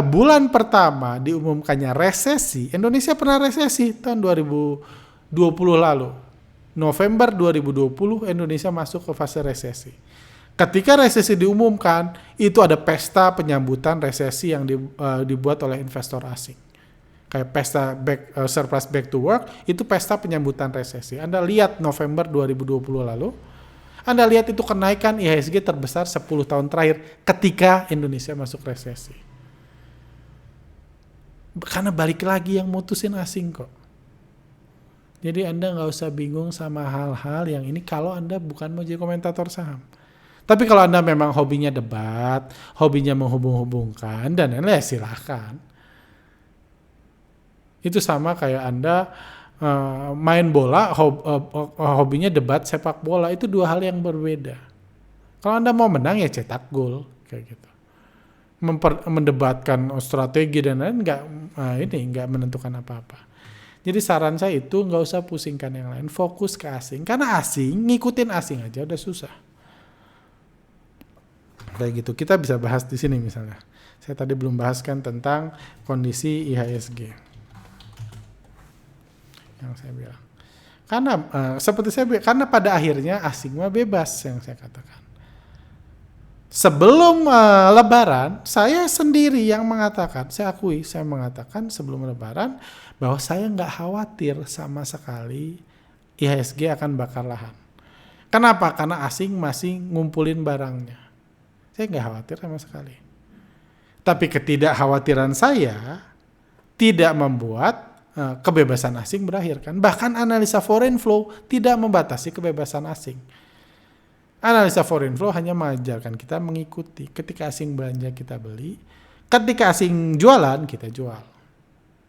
bulan pertama diumumkannya resesi, Indonesia pernah resesi tahun 2020 lalu. November 2020 Indonesia masuk ke fase resesi. Ketika resesi diumumkan, itu ada pesta penyambutan resesi yang dibuat oleh investor asing. Kayak pesta surplus back to work, itu pesta penyambutan resesi. Anda lihat November 2020 lalu, Anda lihat itu kenaikan IHSG terbesar 10 tahun terakhir ketika Indonesia masuk resesi. Karena balik lagi yang mutusin asing kok. Jadi Anda nggak usah bingung sama hal-hal yang ini kalau Anda bukan mau jadi komentator saham. Tapi kalau Anda memang hobinya debat, hobinya menghubung-hubungkan, dan lain-lain ya silahkan. Itu sama kayak Anda main bola, hobinya debat sepak bola, itu dua hal yang berbeda. Kalau Anda mau menang ya cetak gol kayak gitu. Mendebatkan strategi dan lain nggak menentukan apa-apa. Jadi saran saya itu nggak usah pusingkan yang lain, fokus ke asing. Karena asing, ngikutin asing aja udah susah. Kayak gitu, kita bisa bahas di sini misalnya. Saya tadi belum bahaskan tentang kondisi IHSG. Yang saya bilang. Karena seperti saya bilang, karena pada akhirnya asing mah bebas yang saya katakan. Sebelum Lebaran, saya sendiri yang mengatakan, saya akui, saya mengatakan sebelum Lebaran bahwa saya nggak khawatir sama sekali IHSG akan bakar lahan. Kenapa? Karena asing masih ngumpulin barangnya. Saya nggak khawatir sama sekali. Tapi ketidakkhawatiran saya tidak membuat kebebasan asing berakhir kan. Bahkan analisa foreign flow tidak membatasi kebebasan asing. Analisa foreign flow hanya mengajarkan kita mengikuti. Ketika asing belanja kita beli, ketika asing jualan kita jual.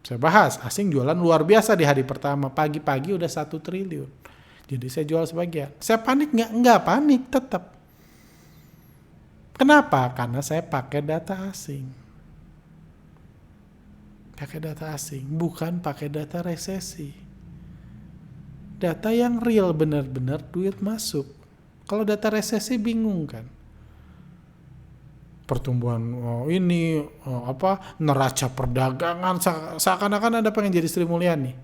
Saya bahas, asing jualan luar biasa di hari pertama, pagi-pagi udah 1 triliun. Jadi saya jual sebagian. Saya panik nggak? Nggak panik, tetap. Kenapa? Karena saya pakai data asing. Pakai data asing, bukan pakai data resesi. Data yang real, benar-benar duit masuk. Kalau data resesi bingung kan. Pertumbuhan neraca perdagangan, seakan-akan Anda pengen jadi Sri Mulyani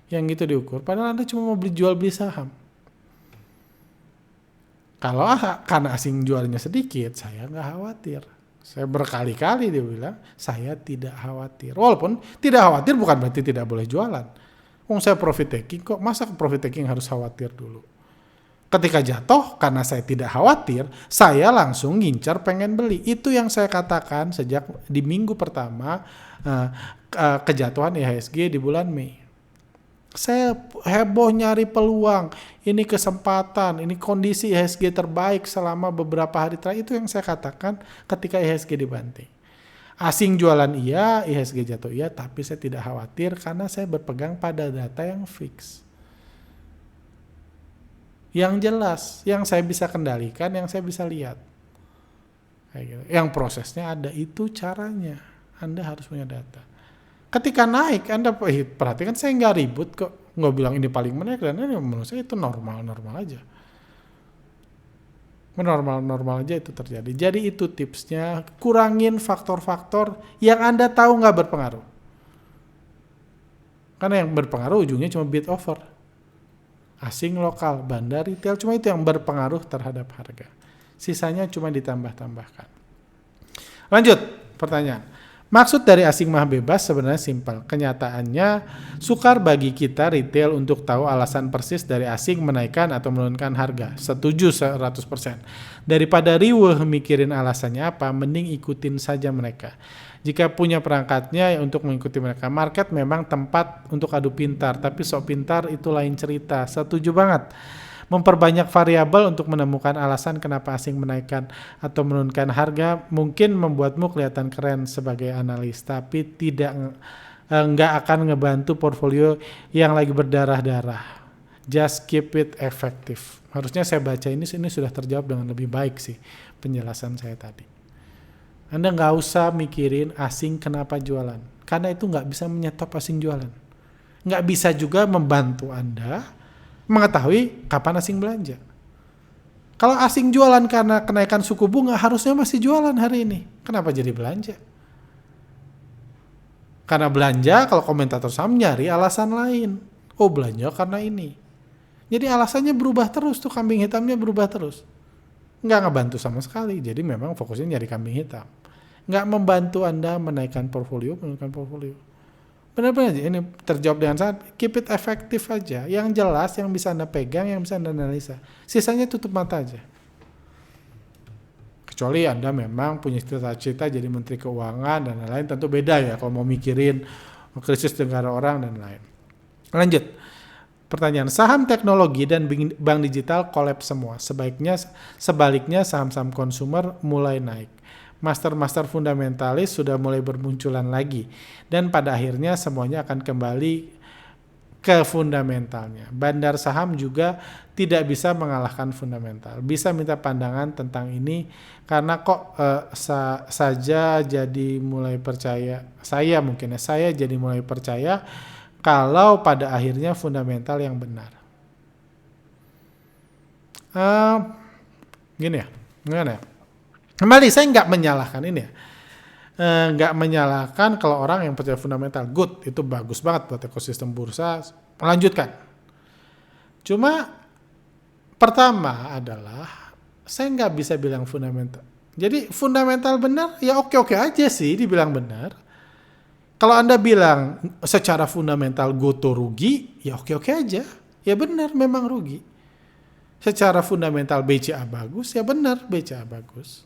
yang gitu diukur, padahal Anda cuma mau jual beli saham. Kalau karena asing jualnya sedikit, saya nggak khawatir. Saya berkali-kali dia bilang, saya tidak khawatir. Walaupun tidak khawatir bukan berarti tidak boleh jualan. Saya profit taking kok, masa profit taking harus khawatir dulu? Ketika jatuh, karena saya tidak khawatir, saya langsung ngincar pengen beli. Itu yang saya katakan sejak di minggu pertama kejatuhan IHSG di bulan Mei. Saya heboh nyari peluang, ini kesempatan, ini kondisi IHSG terbaik selama beberapa hari terakhir. Itu yang saya katakan ketika IHSG dibanting. Asing jualan iya, IHSG jatuh iya, tapi saya tidak khawatir karena saya berpegang pada data yang fix. Yang jelas, yang saya bisa kendalikan, yang saya bisa lihat. Kayak gitu. Yang prosesnya ada, itu caranya. Anda harus punya data. Ketika naik, Anda perhatikan saya nggak ribut kok. Nggak bilang ini paling menaik, dan ini menurut saya itu normal-normal aja. Normal-normal aja itu terjadi. Jadi itu tipsnya, kurangin faktor-faktor yang Anda tahu nggak berpengaruh. Karena yang berpengaruh ujungnya cuma bid over. Asing, lokal, bandar, retail, cuma itu yang berpengaruh terhadap harga. Sisanya cuma ditambah-tambahkan. Lanjut, pertanyaan. Maksud dari asing mah bebas sebenarnya simpel. Kenyataannya sukar bagi kita retail untuk tahu alasan persis dari asing menaikkan atau menurunkan harga. Setuju 100%. Daripada riweuh mikirin alasannya apa, mending ikutin saja mereka. Jika punya perangkatnya untuk mengikuti mereka. Market memang tempat untuk adu pintar, tapi sok pintar itu lain cerita. Setuju banget. Memperbanyak variabel untuk menemukan alasan kenapa asing menaikkan atau menurunkan harga mungkin membuatmu kelihatan keren sebagai analis, tapi nggak akan ngebantu portfolio yang lagi berdarah-darah. Just keep it effective. Harusnya saya baca ini sudah terjawab dengan lebih baik sih penjelasan saya tadi. Anda nggak usah mikirin asing kenapa jualan, karena itu nggak bisa menyetop asing jualan. Nggak bisa juga membantu Anda mengetahui kapan asing belanja. Kalau asing jualan karena kenaikan suku bunga, harusnya masih jualan hari ini. Kenapa jadi belanja? Karena belanja, kalau komentator saham nyari alasan lain. Oh, belanja karena ini. Jadi alasannya berubah terus tuh, kambing hitamnya berubah terus. Nggak ngebantu sama sekali. Jadi memang fokusnya nyari kambing hitam. Nggak membantu Anda menaikkan portfolio, menurunkan portfolio. Benar-benar ini terjawab dengan sangat keep it efektif aja. Yang jelas, yang bisa Anda pegang, yang bisa Anda analisa. Sisanya tutup mata aja. Kecuali Anda memang punya cita-cita jadi Menteri Keuangan dan lain-lain, tentu beda ya kalau mau mikirin krisis negara orang dan lain. Lanjut. Pertanyaan, saham teknologi dan bank digital kolaps semua. Sebaliknya saham-saham konsumer mulai naik. Master fundamentalis sudah mulai bermunculan lagi. Dan pada akhirnya semuanya akan kembali ke fundamentalnya. Bandar saham juga tidak bisa mengalahkan fundamental. Bisa minta pandangan tentang ini karena kok saya jadi mulai percaya kalau pada akhirnya fundamental yang benar. Gini ya, gimana ya? Kembali saya nggak menyalahkan ini ya. Nggak menyalahkan kalau orang yang percaya fundamental. Good, itu bagus banget buat ekosistem bursa. Melanjutkan. Cuma pertama adalah saya nggak bisa bilang fundamental. Jadi fundamental benar ya oke-oke aja sih dibilang benar. Kalau Anda bilang secara fundamental Goto rugi, ya oke-oke aja. Ya benar memang rugi. Secara fundamental BCA bagus, ya benar BCA bagus.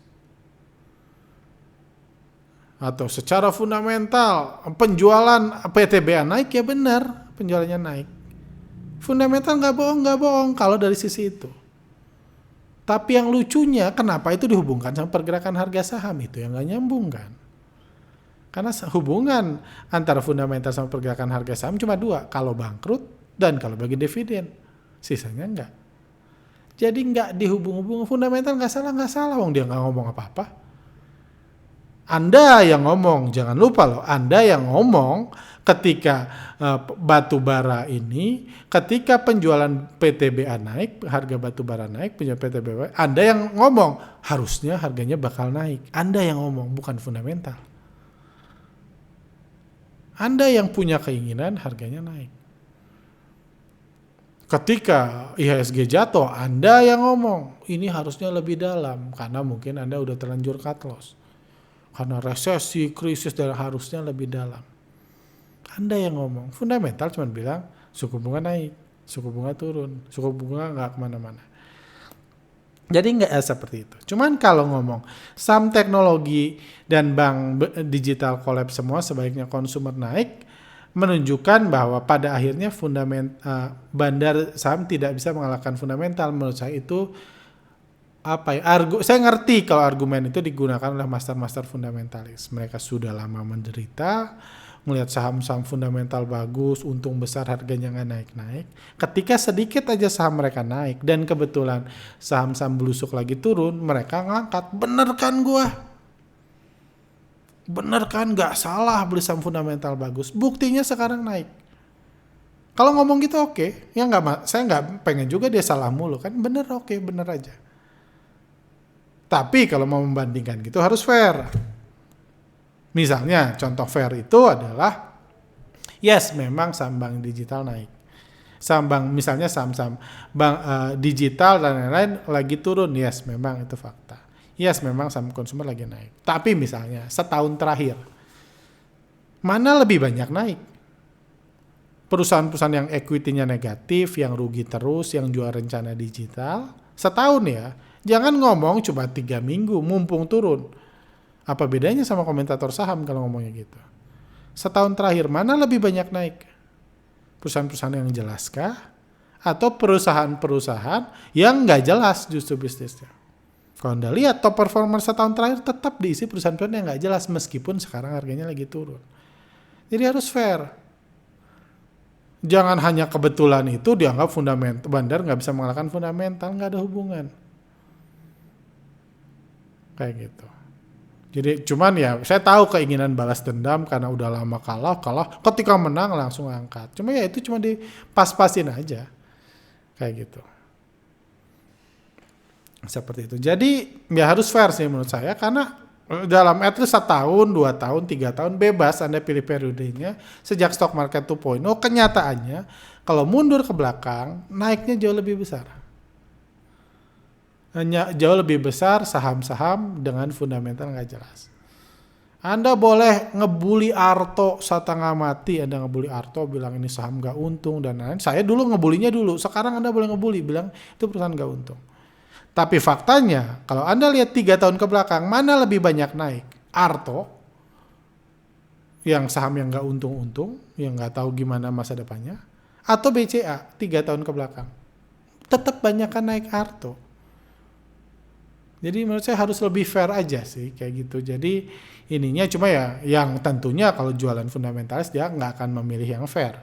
Atau secara fundamental penjualan PTBA naik, ya benar penjualannya naik. Fundamental nggak bohong kalau dari sisi itu. Tapi yang lucunya kenapa itu dihubungkan sama pergerakan harga saham, itu yang nggak nyambung kan? Karena hubungan antara fundamental sama pergerakan harga saham cuma dua, kalau bangkrut dan kalau bagi dividen, sisanya enggak. Jadi nggak dihubung-hubung, fundamental nggak salah, wong dia nggak ngomong apa-apa. Anda yang ngomong, jangan lupa loh, Anda yang ngomong ketika batu bara ini, ketika penjualan PTBA naik, harga batu bara naik, penjualan PTBA, Anda yang ngomong, harusnya harganya bakal naik. Anda yang ngomong, bukan fundamental. Anda yang punya keinginan harganya naik. Ketika IHSG jatuh, Anda yang ngomong, ini harusnya lebih dalam, karena mungkin Anda udah terlanjur cut loss. Karena resesi, krisis, dan harusnya lebih dalam. Anda yang ngomong. Fundamental cuma bilang suku bunga naik, suku bunga turun, suku bunga nggak kemana-mana. Jadi nggak seperti itu. Cuman kalau ngomong saham teknologi dan bank digital collapse semua, sebaiknya konsumer naik, menunjukkan bahwa pada akhirnya bandar saham tidak bisa mengalahkan fundamental. Menurut saya itu saya ngerti kalau argumen itu digunakan oleh master-master fundamentalis. Mereka sudah lama menderita, melihat saham-saham fundamental bagus, untung besar, harganya nggak naik-naik. Ketika sedikit aja saham mereka naik, dan kebetulan saham-saham blusuk lagi turun, mereka ngangkat, bener kan gua? Bener kan, nggak salah beli saham fundamental bagus. Buktinya sekarang naik. Kalau ngomong gitu oke. Ya saya nggak pengen juga dia salah mulu kan. Bener oke, bener aja. Tapi kalau mau membandingkan gitu harus fair. Misalnya contoh fair itu adalah yes memang saham bank digital naik. Misalnya saham-saham bank digital dan lain-lain lagi turun, yes memang itu fakta. Yes memang saham konsumer lagi naik. Tapi misalnya setahun terakhir mana lebih banyak naik? Perusahaan-perusahaan yang equity-nya negatif, yang rugi terus, yang jual rencana digital, setahun ya. Jangan ngomong cuma 3 minggu, mumpung turun. Apa bedanya sama komentator saham kalau ngomongnya gitu? Setahun terakhir, mana lebih banyak naik? Perusahaan-perusahaan yang jelaskah? Atau perusahaan-perusahaan yang nggak jelas justru bisnisnya? Kalau Anda lihat top performer setahun terakhir tetap diisi perusahaan-perusahaan yang nggak jelas meskipun sekarang harganya lagi turun. Jadi harus fair. Jangan hanya kebetulan itu dianggap bandar nggak bisa mengalahkan fundamental, nggak ada hubungan. Kayak gitu. Jadi cuman ya saya tahu keinginan balas dendam karena udah lama kalah ketika menang langsung angkat. Cuma ya itu cuma dipas-pasin aja. Kayak gitu. Seperti itu. Jadi ya harus fair sih menurut saya karena dalam at least 1 tahun, 2 tahun, 3 tahun bebas Anda pilih periodenya sejak stock market 2.0 kenyataannya kalau mundur ke belakang naiknya jauh lebih besar. Hanya jauh lebih besar saham-saham dengan fundamental nggak jelas. Anda boleh ngebully Arto setengah mati, Anda ngebully Arto bilang ini saham nggak untung dan lain-lain. Saya dulu ngebulinya dulu, sekarang Anda boleh ngebully bilang itu perusahaan nggak untung. Tapi faktanya kalau Anda lihat 3 tahun ke belakang mana lebih banyak naik? Arto yang saham yang nggak untung-untung, yang nggak tahu gimana masa depannya, atau BCA 3 tahun ke belakang? Tetap banyakkan naik Arto. Jadi menurut saya harus lebih fair aja sih kayak gitu. Jadi ininya cuma ya yang tentunya kalau jualan fundamentalis dia nggak akan memilih yang fair.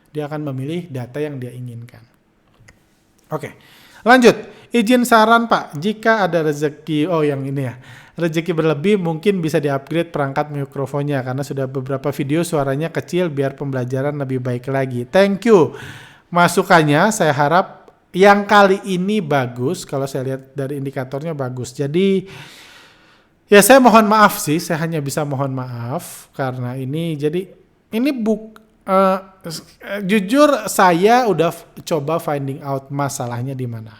Dia akan memilih data yang dia inginkan. Oke, lanjut. Izin saran Pak, jika ada rezeki, yang ini ya. Rezeki berlebih mungkin bisa di-upgrade perangkat mikrofonnya karena sudah beberapa video suaranya kecil biar pembelajaran lebih baik lagi. Thank you. Masukannya saya harap yang kali ini bagus, kalau saya lihat dari indikatornya bagus. Jadi ya saya mohon maaf sih, saya hanya bisa mohon maaf karena ini jujur saya udah coba finding out masalahnya di mana.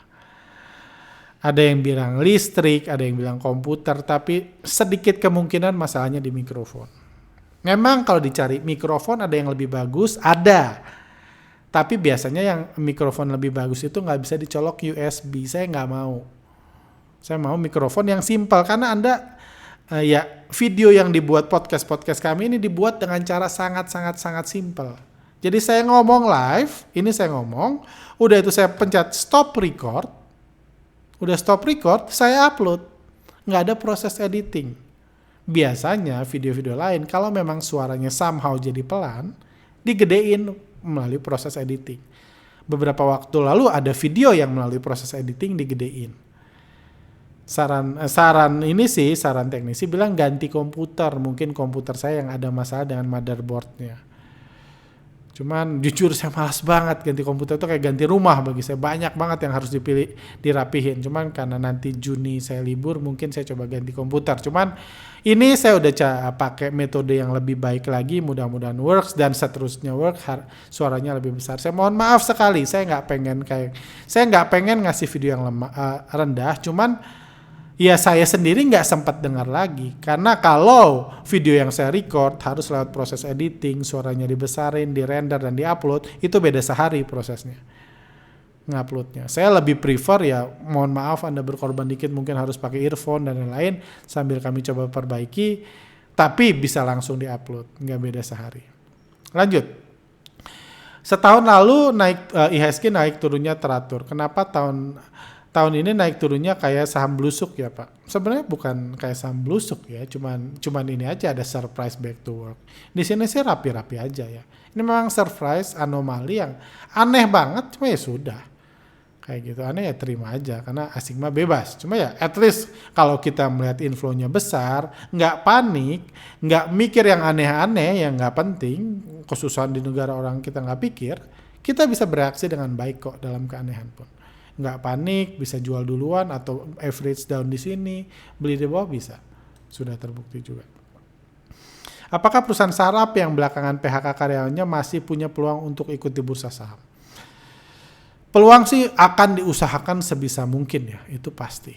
Ada yang bilang listrik, ada yang bilang komputer, tapi sedikit kemungkinan masalahnya di mikrofon. Memang kalau dicari mikrofon ada yang lebih bagus, ada. Tapi biasanya yang mikrofon lebih bagus itu nggak bisa dicolok USB. Saya nggak mau. Saya mau mikrofon yang simpel. Karena Anda, video yang dibuat podcast kami ini dibuat dengan cara sangat simpel. Jadi saya ngomong live, ini saya ngomong, udah itu saya pencet stop record. Udah stop record, saya upload. Nggak ada proses editing. Biasanya video-video lain, kalau memang suaranya somehow jadi pelan, digedein melalui proses editing. Beberapa waktu lalu ada video yang melalui proses editing digedein. Saran ini sih, saran teknisi bilang ganti komputer. Mungkin komputer saya yang ada masalah dengan motherboardnya. Cuman jujur saya malas banget ganti komputer itu kayak ganti rumah bagi saya. Banyak banget yang harus dirapihin. Cuman karena nanti Juni saya libur, mungkin saya coba ganti komputer. Cuman ini saya udah pakai metode yang lebih baik lagi, mudah-mudahan works dan seterusnya suaranya lebih besar. Saya mohon maaf sekali, saya nggak pengen ngasih video yang rendah. Cuman ya saya sendiri nggak sempat dengar lagi. Karena kalau video yang saya record harus lewat proses editing, suaranya dibesarin, dirender, dan diupload, itu beda sehari prosesnya. Nguploadnya. Saya lebih prefer ya, mohon maaf Anda berkorban dikit, mungkin harus pakai earphone dan lain-lain, sambil kami coba perbaiki, tapi bisa langsung diupload, nggak beda sehari. Lanjut. Setahun lalu IHSG naik turunnya teratur. Kenapa tahun ini naik turunnya kayak saham blusuk ya Pak? Sebenarnya bukan kayak saham blusuk ya, cuman ini aja ada surprise back to work. Di sini sih rapi-rapi aja ya. Ini memang surprise anomali yang aneh banget, cuma ya sudah. Kayak gitu, aneh ya terima aja, karena asing mah bebas. Cuma ya at least kalau kita melihat inflow-nya besar, nggak panik, nggak mikir yang aneh-aneh, yang nggak penting, kesusahan di negara orang kita nggak pikir, kita bisa bereaksi dengan baik kok dalam keanehan pun. Nggak panik, bisa jual duluan atau average down di sini, beli di bawah bisa. Sudah terbukti juga. Apakah perusahaan startup yang belakangan PHK karyawannya masih punya peluang untuk ikut di bursa saham? Peluang sih akan diusahakan sebisa mungkin ya, itu pasti.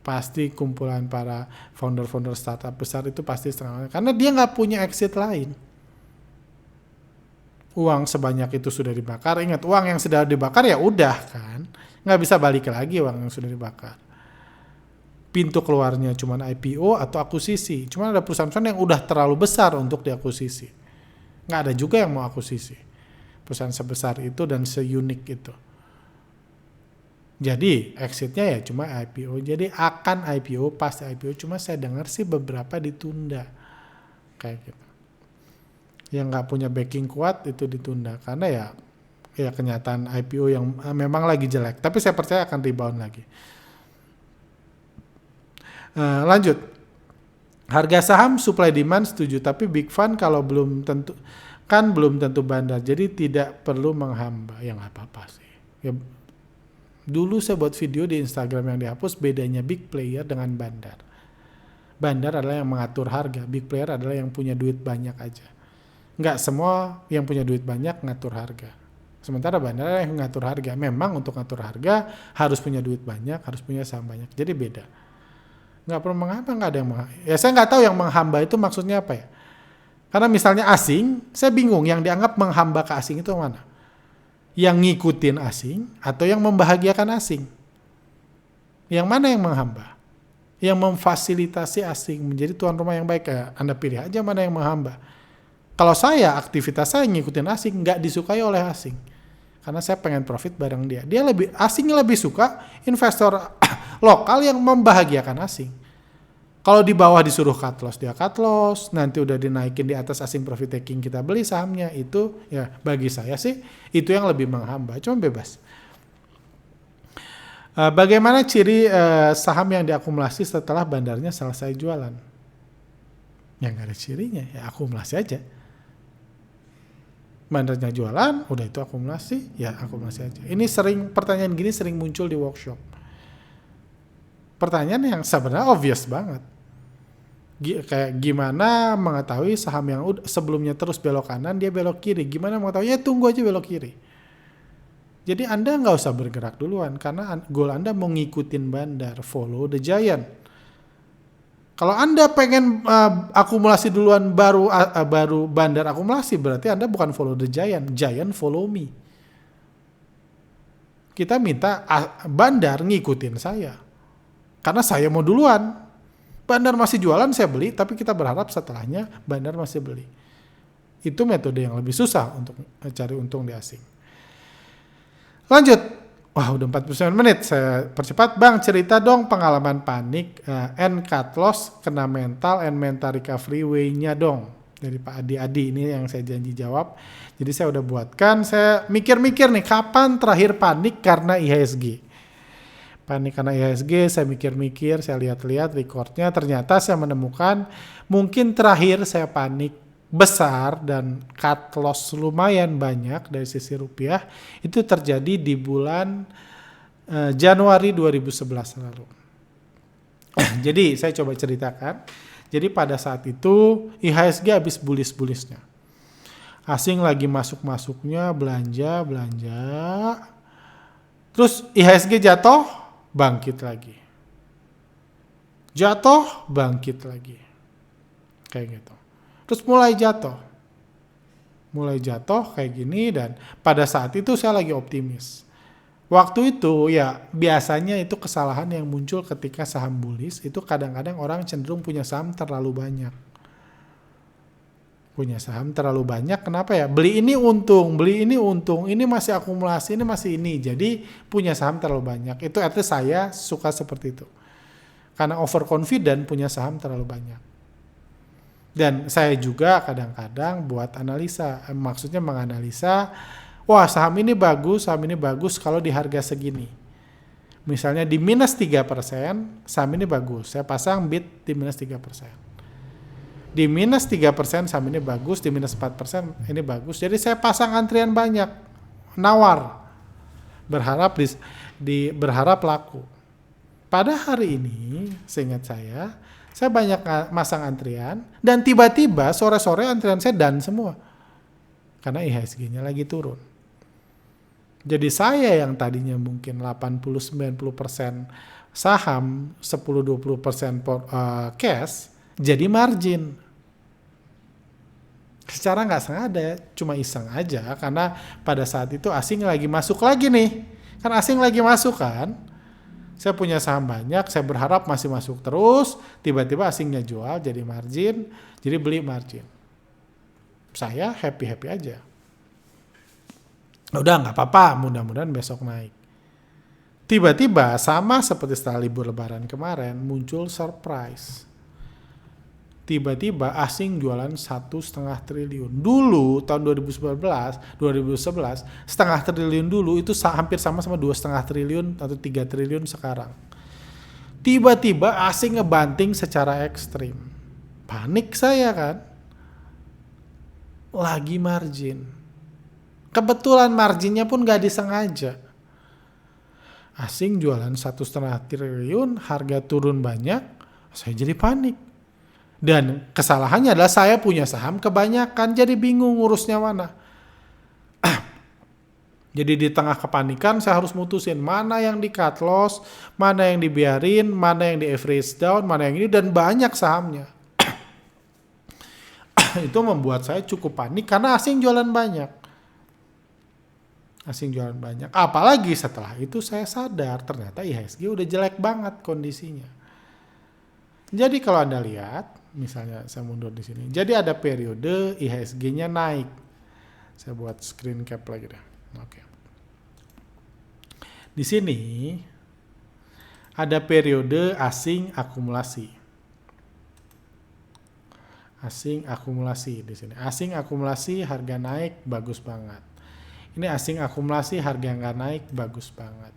Pasti kumpulan para founder-founder startup besar itu pasti setengah, karena dia nggak punya exit lain. Uang sebanyak itu sudah dibakar. Ingat, uang yang sudah dibakar ya udah kan. Nggak bisa balik lagi uang yang sudah dibakar. Pintu keluarnya cuma IPO atau akuisisi. Cuma ada perusahaan-perusahaan yang udah terlalu besar untuk diakuisisi. Nggak ada juga yang mau akuisisi. Perusahaan sebesar itu dan seunik itu. Jadi exitnya ya cuma IPO. Jadi akan IPO, pasti IPO. Cuma saya dengar sih beberapa ditunda. Kayak gitu. Yang nggak punya backing kuat itu ditunda karena ya kenyataan IPO yang memang lagi jelek, tapi saya percaya akan rebound lagi. Lanjut, harga saham supply demand setuju, tapi big fund kalau belum tentu bandar, jadi tidak perlu menghamba. Ya nggak apa-apa sih. Ya, dulu saya buat video di Instagram yang dihapus, bedanya big player dengan bandar. Bandar adalah yang mengatur harga, big player adalah yang punya duit banyak aja. Nggak semua yang punya duit banyak ngatur harga. Sementara bandar yang ngatur harga. Memang untuk ngatur harga harus punya duit banyak, harus punya saham banyak. Jadi beda. Nggak perlu menghamba, nggak ada yang menghamba. Ya saya nggak tahu yang menghamba itu maksudnya apa ya. Karena misalnya asing, saya bingung yang dianggap menghamba ke asing itu mana? Yang ngikutin asing atau yang membahagiakan asing? Yang mana yang menghamba? Yang memfasilitasi asing menjadi tuan rumah yang baik. Anda pilih aja mana yang menghamba. Kalau saya, aktivitas saya ngikutin asing, nggak disukai oleh asing. Karena saya pengen profit bareng dia. Asingnya lebih suka investor lokal yang membahagiakan asing. Kalau di bawah disuruh cut loss, dia cut loss. Nanti udah dinaikin di atas asing profit taking, kita beli sahamnya. Itu ya bagi saya sih, itu yang lebih menghamba. Cuma bebas. Bagaimana ciri saham yang diakumulasi setelah bandarnya selesai jualan? Ya nggak ada cirinya, ya akumulasi aja. Bandarnya jualan, udah itu akumulasi, ya akumulasi aja. Ini pertanyaan gini sering muncul di workshop. Pertanyaan yang sebenarnya obvious banget. Kayak gimana mengetahui saham yang sebelumnya terus belok kanan, dia belok kiri. Gimana mengetahui? Ya tunggu aja belok kiri. Jadi Anda nggak usah bergerak duluan, karena goal Anda mau ngikutin bandar, follow the giant. Kalau Anda pengen akumulasi duluan baru bandar akumulasi, berarti Anda bukan follow the giant, giant follow me. Kita minta bandar ngikutin saya. Karena saya mau duluan. Bandar masih jualan, saya beli, tapi kita berharap setelahnya bandar masih beli. Itu metode yang lebih susah untuk cari untung di asing. Lanjut. Wah, udah 49 menit. Saya percepat. Bang, cerita dong pengalaman panik and cut loss, kena mental and mental recovery way-nya dong. Dari Pak Adi. Ini yang saya janji jawab. Jadi saya udah buatkan. Saya mikir-mikir nih, kapan terakhir panik karena IHSG? Panik karena IHSG, saya mikir-mikir, saya lihat-lihat recordnya, ternyata saya menemukan mungkin terakhir saya panik besar dan cut loss lumayan banyak dari sisi rupiah, itu terjadi di bulan Januari 2011 lalu. Jadi saya coba ceritakan, jadi pada saat itu IHSG habis bullish-bullishnya. Asing lagi masuk-masuknya, belanja. Terus IHSG jatuh, bangkit lagi. Jatuh, bangkit lagi. Kayak gitu. Terus mulai jatuh kayak gini, dan pada saat itu saya lagi optimis. Waktu itu ya biasanya itu kesalahan yang muncul ketika saham bullish, itu kadang-kadang orang cenderung punya saham terlalu banyak. Kenapa ya? Beli ini untung, ini masih akumulasi, ini masih ini. Jadi punya saham terlalu banyak. Itu artinya saya suka seperti itu. Karena overconfident punya saham terlalu banyak. Dan saya juga kadang-kadang buat analisa, maksudnya menganalisa, wah saham ini bagus kalau di harga segini. Misalnya di minus 3%, saham ini bagus. Saya pasang bid di minus 3%. Di minus 3% saham ini bagus, di minus 4% ini bagus. Jadi saya pasang antrian banyak, nawar, berharap berharap laku. Pada hari ini, seingat saya banyak masang antrian, dan tiba-tiba sore-sore antrian saya done semua. Karena IHSG-nya lagi turun. Jadi saya yang tadinya mungkin 80-90% saham, 10-20% cash, jadi margin. Secara nggak sengaja, cuma iseng aja, karena pada saat itu asing lagi masuk lagi nih. Kan asing lagi masuk kan. Saya punya saham banyak, saya berharap masih masuk terus, tiba-tiba asingnya jual, jadi margin, jadi beli margin. Saya happy-happy aja. Udah nggak apa-apa, mudah-mudahan besok naik. Tiba-tiba sama seperti setelah libur lebaran kemarin, muncul surprise. Tiba-tiba asing jualan 1,5 triliun. Dulu tahun 2011, setengah triliun dulu itu hampir sama 2,5 triliun atau 3 triliun sekarang. Tiba-tiba asing ngebanting secara ekstrim. Panik saya kan. Lagi margin. Kebetulan marginnya pun gak disengaja. Asing jualan 1,5 triliun, harga turun banyak, saya jadi panik. Dan kesalahannya adalah saya punya saham kebanyakan, jadi bingung ngurusnya mana. Jadi di tengah kepanikan saya harus mutusin mana yang di cut loss, mana yang dibiarin, mana yang di average down, mana yang ini, dan banyak sahamnya. Itu membuat saya cukup panik karena asing jualan banyak. Apalagi setelah itu saya sadar ternyata IHSG udah jelek banget kondisinya. Jadi kalau Anda lihat, misalnya saya mundur di sini. Jadi ada periode IHSG-nya naik. Saya buat screen cap lagi deh. Oke. Di sini ada periode asing akumulasi. Asing akumulasi di sini. Asing akumulasi harga naik bagus banget. Ini asing akumulasi harga nggak naik bagus banget.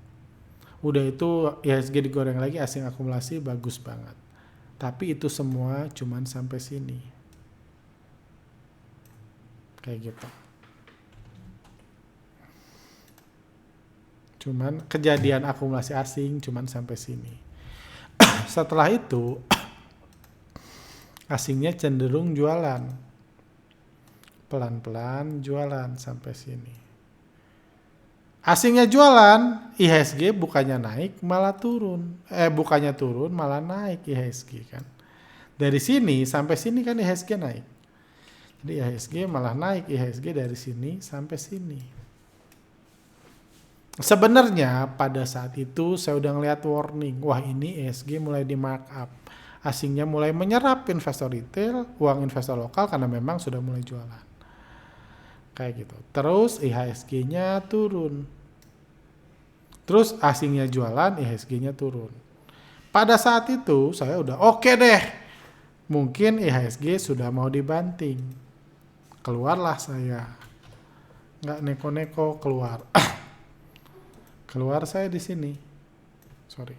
Udah itu IHSG digoreng lagi, asing akumulasi bagus banget. Tapi itu semua cuman sampai sini. Kayak gitu. Cuman kejadian akumulasi asing cuman sampai sini. Setelah itu asingnya cenderung jualan. Pelan-pelan jualan sampai sini. Asingnya jualan, IHSG bukannya naik malah turun. Bukannya turun malah naik IHSG kan. Dari sini sampai sini kan IHSG naik. Jadi IHSG malah naik, IHSG dari sini sampai sini. Sebenarnya pada saat itu saya udah ngeliat warning. Wah ini IHSG mulai di markup. Asingnya mulai menyerap investor retail, uang investor lokal karena memang sudah mulai jualan. Kayak gitu. Terus IHSG-nya turun. Terus asingnya jualan, IHSG-nya turun. Pada saat itu saya udah oke deh. Mungkin IHSG sudah mau dibanting. Keluarlah saya. Nggak neko-neko keluar. Keluar saya di sini. Sorry.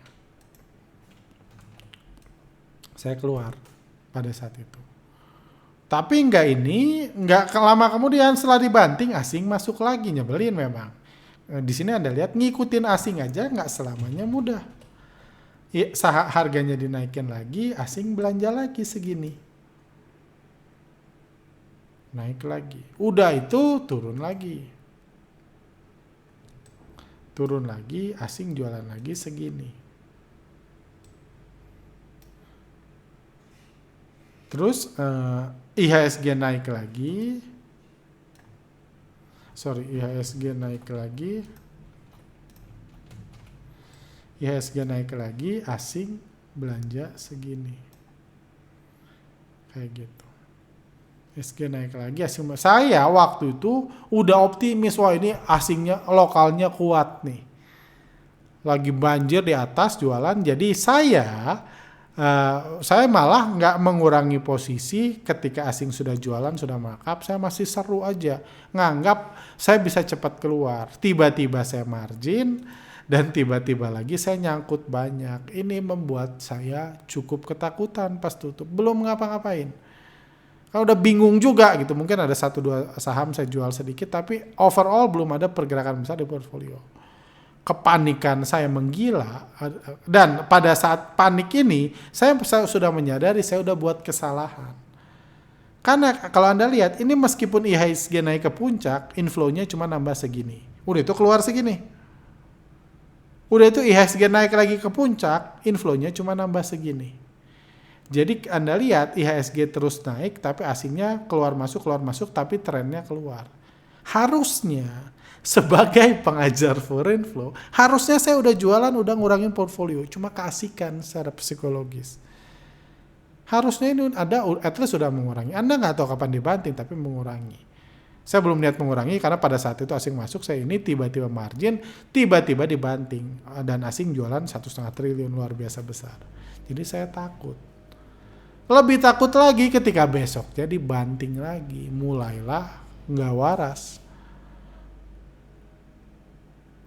Saya keluar pada saat itu. Tapi nggak lama kemudian setelah dibanting asing masuk lagi, nyebelin memang. Di sini Anda lihat ngikutin asing aja nggak selamanya mudah. Ya, harganya dinaikin lagi, asing belanja lagi segini. Naik lagi. Udah itu turun lagi. Turun lagi, asing jualan lagi segini. Terus IHSG naik lagi. IHSG naik lagi. IHSG naik lagi, asing belanja segini. Kayak gitu. IHSG naik lagi, asing. Saya waktu itu udah optimis, wah ini asingnya, lokalnya kuat nih. Lagi banjir di atas jualan, jadi saya malah nggak mengurangi posisi ketika asing sudah jualan, sudah markup, saya masih seru aja. Nganggap saya bisa cepat keluar. Tiba-tiba saya margin, dan tiba-tiba lagi saya nyangkut banyak. Ini membuat saya cukup ketakutan pas tutup. Belum ngapa-ngapain. Kalau udah bingung juga gitu, mungkin ada 1-2 saham saya jual sedikit, tapi overall belum ada pergerakan besar di portfolio. Kepanikan saya menggila, dan pada saat panik ini saya sudah menyadari saya udah buat kesalahan. Karena kalau Anda lihat ini meskipun IHSG naik ke puncak, inflow-nya cuma nambah segini. Udah itu keluar segini. Udah itu IHSG naik lagi ke puncak, inflow-nya cuma nambah segini. Jadi Anda lihat IHSG terus naik tapi asingnya keluar masuk tapi trennya keluar. Harusnya sebagai pengajar foreign flow, harusnya saya udah jualan, udah ngurangin portfolio, cuma keasikan secara psikologis. Harusnya ini ada, at least sudah mengurangi. Anda nggak tahu kapan dibanting, tapi mengurangi. Saya belum niat mengurangi karena pada saat itu asing masuk, saya ini tiba-tiba margin, tiba-tiba dibanting. Dan asing jualan 1,5 triliun, luar biasa besar. Jadi saya takut. Lebih takut lagi ketika besoknya dibanting lagi. Mulailah nggak waras.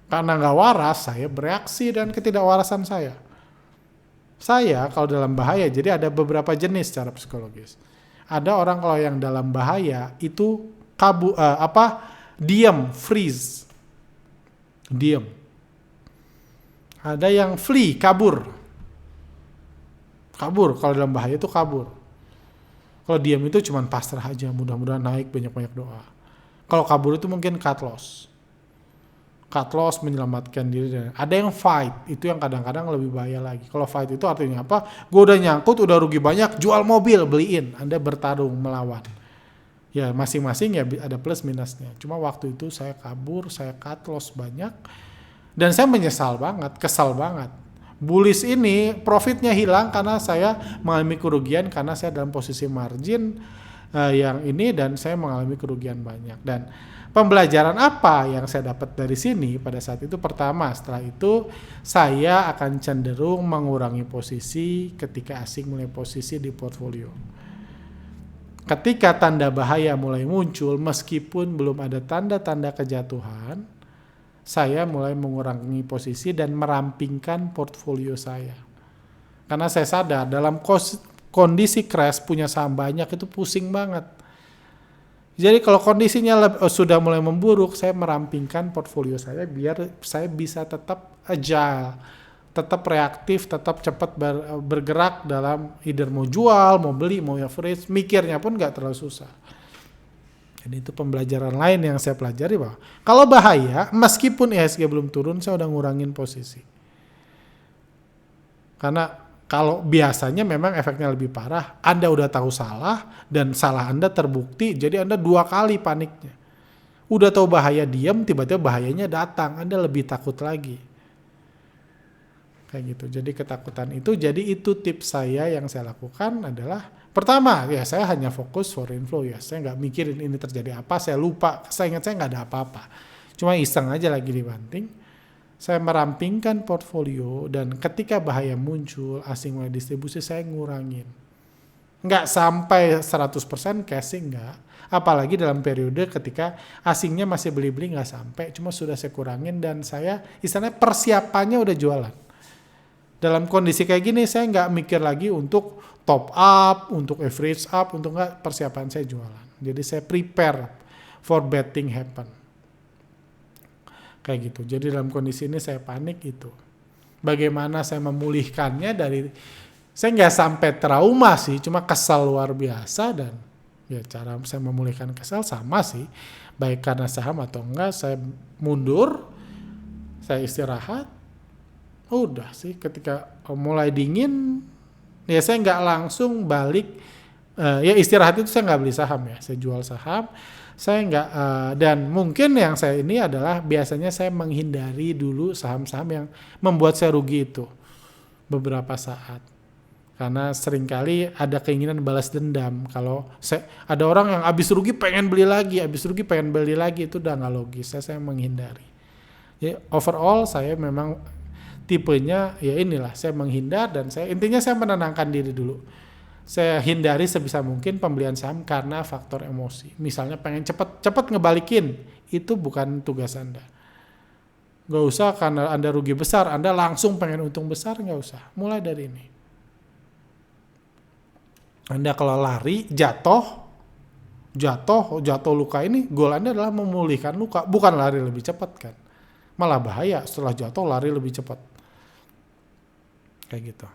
Karena nggak waras, saya bereaksi dan ketidakwarasan saya. Saya kalau dalam bahaya, jadi ada beberapa jenis secara psikologis. Ada orang kalau yang dalam bahaya itu diam, freeze. Diam. Ada yang flee, kabur. Kabur, kalau dalam bahaya itu kabur. Kalau diam itu cuma pasrah aja, mudah-mudahan naik, banyak-banyak doa. Kalau kabur itu mungkin cut loss. Cut loss menyelamatkan diri. Ada yang fight, itu yang kadang-kadang lebih bahaya lagi. Kalau fight itu artinya apa? Gue udah nyangkut, udah rugi banyak, jual mobil, beliin. Anda bertarung, melawan. Ya masing-masing ya ada plus minusnya. Cuma waktu itu saya kabur, saya cut loss banyak. Dan saya menyesal banget, kesal banget. Bullish ini profitnya hilang karena saya mengalami kerugian karena saya dalam posisi margin yang ini dan saya mengalami kerugian banyak. Dan pembelajaran apa yang saya dapat dari sini pada saat itu? Pertama, setelah itu saya akan cenderung mengurangi posisi ketika asing mulai posisi di portfolio. Ketika tanda bahaya mulai muncul, meskipun belum ada tanda-tanda kejatuhan, saya mulai mengurangi posisi dan merampingkan portfolio saya. Karena saya sadar dalam kondisi crash punya saham banyak itu pusing banget. Jadi kalau kondisinya sudah mulai memburuk, saya merampingkan portfolio saya biar saya bisa tetap agile, tetap reaktif, tetap cepat bergerak dalam either mau jual, mau beli, mau average, mikirnya pun nggak terlalu susah. Jadi itu pembelajaran lain yang saya pelajari bahwa kalau bahaya, meskipun IHSG belum turun, saya udah ngurangin posisi. Karena kalau biasanya memang efeknya lebih parah, Anda udah tahu salah dan salah Anda terbukti, jadi Anda 2 kali paniknya. Udah tahu bahaya diam, tiba-tiba bahayanya datang, Anda lebih takut lagi. Kayak gitu. Jadi ketakutan itu, jadi itu tips saya yang saya lakukan adalah pertama ya saya hanya fokus foreign flow ya, saya nggak mikirin ini terjadi apa, saya lupa, saya ingat saya nggak ada apa-apa, cuma iseng aja lagi dibanting. Saya merampingkan portfolio dan ketika bahaya muncul, asing mulai distribusi, saya ngurangin. Nggak sampai 100% casing nggak, apalagi dalam periode ketika asingnya masih beli-beli nggak sampai, cuma sudah saya kurangin dan saya istilahnya persiapannya udah jualan. Dalam kondisi kayak gini saya nggak mikir lagi untuk top up, untuk average up, untuk nggak, persiapan saya jualan. Jadi saya prepare for bad thing happen. Kayak gitu. Jadi dalam kondisi ini saya panik itu. Bagaimana saya memulihkannya saya nggak sampai trauma sih, cuma kesal luar biasa, dan ya cara saya memulihkan kesal sama sih. Baik karena saham atau enggak, saya mundur, saya istirahat. Udah sih, ketika mulai dingin, ya saya nggak langsung balik. Ya istirahat itu saya nggak beli saham ya, saya jual saham. Saya nggak, dan mungkin yang saya ini adalah biasanya saya menghindari dulu saham-saham yang membuat saya rugi itu beberapa saat. Karena seringkali ada keinginan balas dendam. Kalau ada orang yang habis rugi pengen beli lagi, itu udah nggak logis. Saya menghindari. Ya, overall saya memang tipenya ya inilah, saya menghindar, dan intinya saya menenangkan diri dulu. Saya hindari sebisa mungkin pembelian saham karena faktor emosi. Misalnya pengen cepat ngebalikin, itu bukan tugas Anda. Nggak usah karena Anda rugi besar, Anda langsung pengen untung besar, nggak usah. Mulai dari ini. Anda kalau lari, jatuh luka, ini goal Anda adalah memulihkan luka, bukan lari lebih cepat kan. Malah bahaya setelah jatuh lari lebih cepat. Kayak gitu.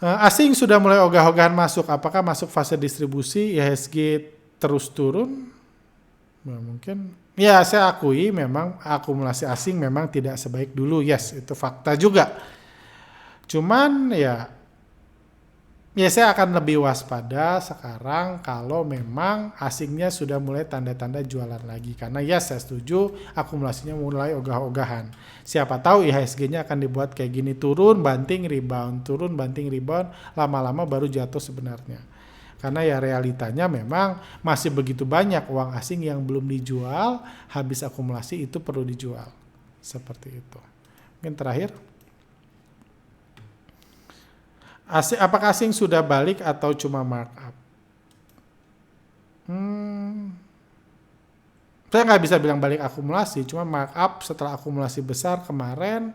Asing sudah mulai ogah-ogahan masuk. Apakah masuk fase distribusi? IHSG terus turun? Nah, mungkin. Ya, saya akui memang akumulasi asing memang tidak sebaik dulu. Yes, itu fakta juga. Cuman ya saya akan lebih waspada sekarang kalau memang asingnya sudah mulai tanda-tanda jualan lagi. Karena ya saya setuju akumulasinya mulai ogah-ogahan. Siapa tahu IHSG-nya akan dibuat kayak gini, turun, banting, rebound, lama-lama baru jatuh sebenarnya. Karena ya realitanya memang masih begitu banyak uang asing yang belum dijual, habis akumulasi itu perlu dijual. Seperti itu. Mungkin terakhir. Apakah asing sudah balik atau cuma markup? Saya nggak bisa bilang balik akumulasi, cuma markup setelah akumulasi besar kemarin.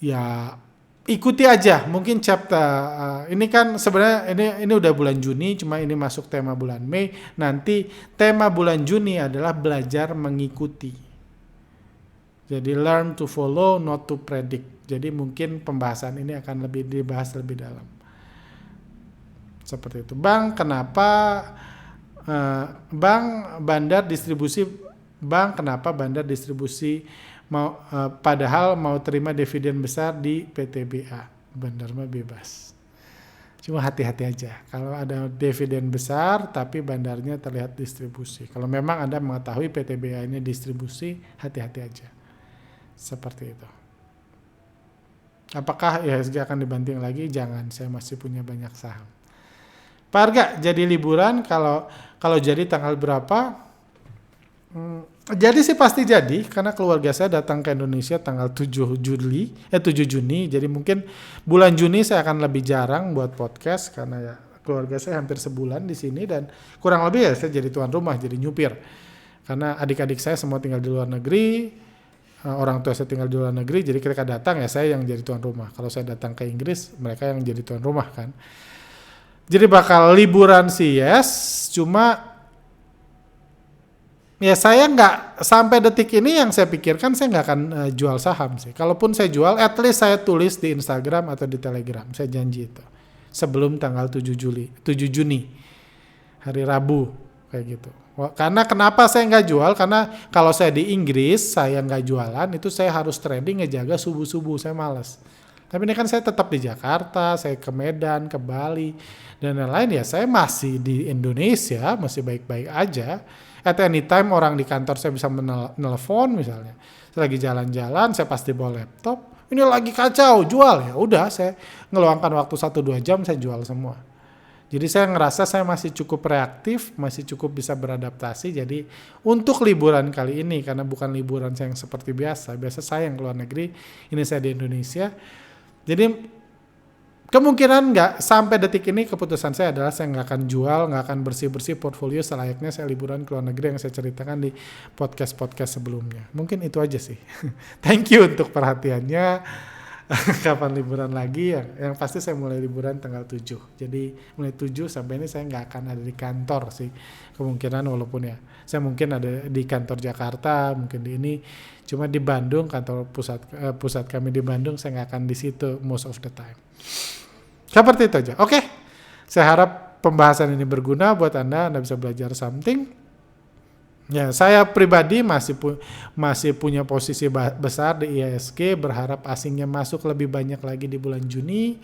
Ya ikuti aja, mungkin chapter ini kan sebenarnya ini udah bulan Juni, cuma ini masuk tema bulan Mei. Nanti tema bulan Juni adalah belajar mengikuti. Jadi learn to follow, not to predict. Jadi mungkin pembahasan ini akan lebih dibahas lebih dalam. Seperti itu. Bank kenapa bandar distribusi mau padahal mau terima dividen besar di PTBA. Bandar mah bebas. Cuma hati-hati aja. Kalau ada dividen besar tapi bandarnya terlihat distribusi. Kalau memang Anda mengetahui PTBA ini distribusi, hati-hati aja. Seperti itu. Apakah IHSG akan dibanting lagi? Jangan, saya masih punya banyak saham. Pak Arga, jadi liburan kalau jadi tanggal berapa? Jadi sih pasti jadi, karena keluarga saya datang ke Indonesia tanggal 7 Juni. Jadi mungkin bulan Juni saya akan lebih jarang buat podcast, karena ya keluarga saya hampir sebulan di sini, dan kurang lebih ya saya jadi tuan rumah, jadi nyupir. Karena adik-adik saya semua tinggal di luar negeri, orang tua saya tinggal di luar negeri, jadi ketika datang ya saya yang jadi tuan rumah. Kalau saya datang ke Inggris, mereka yang jadi tuan rumah kan. Jadi bakal liburan sih yes, cuma ya saya nggak, sampai detik ini yang saya pikirkan saya nggak akan jual saham sih. Kalaupun saya jual, at least saya tulis di Instagram atau di Telegram, saya janji itu. Sebelum tanggal 7 Juni, hari Rabu, kayak gitu. Karena kenapa saya nggak jual? Karena kalau saya di Inggris, saya nggak jualan, itu saya harus trading ngejaga subuh-subuh, saya malas. Tapi ini kan saya tetap di Jakarta, saya ke Medan, ke Bali, dan lain-lain ya saya masih di Indonesia, masih baik-baik aja. At any time orang di kantor saya bisa menelpon misalnya. Saya lagi jalan-jalan, saya pasti bawa laptop. Ini lagi kacau, jual ya. Udah saya ngeluangkan waktu 1-2 jam saya jual semua. Jadi saya ngerasa saya masih cukup reaktif, masih cukup bisa beradaptasi. Jadi untuk liburan kali ini, karena bukan liburan saya yang seperti biasa saya yang keluar negeri, ini saya di Indonesia. Jadi Kemungkinan nggak sampai detik ini keputusan saya adalah saya nggak akan jual, nggak akan bersih-bersih portfolio selayaknya saya liburan ke luar negeri yang saya ceritakan di podcast-podcast sebelumnya. Mungkin itu aja sih. Thank you untuk perhatiannya. Kapan liburan lagi? Yang pasti saya mulai liburan tanggal 7. Jadi mulai 7 sampai ini saya nggak akan ada di kantor sih. Kemungkinan walaupun ya. Saya mungkin ada di kantor Jakarta, mungkin di ini. Cuma di Bandung, kantor pusat kami di Bandung, saya nggak akan di situ most of the time. Seperti itu aja. Oke. Saya harap pembahasan ini berguna buat Anda bisa belajar something. Ya, saya pribadi masih punya posisi besar di IHSG, berharap asingnya masuk lebih banyak lagi di bulan Juni.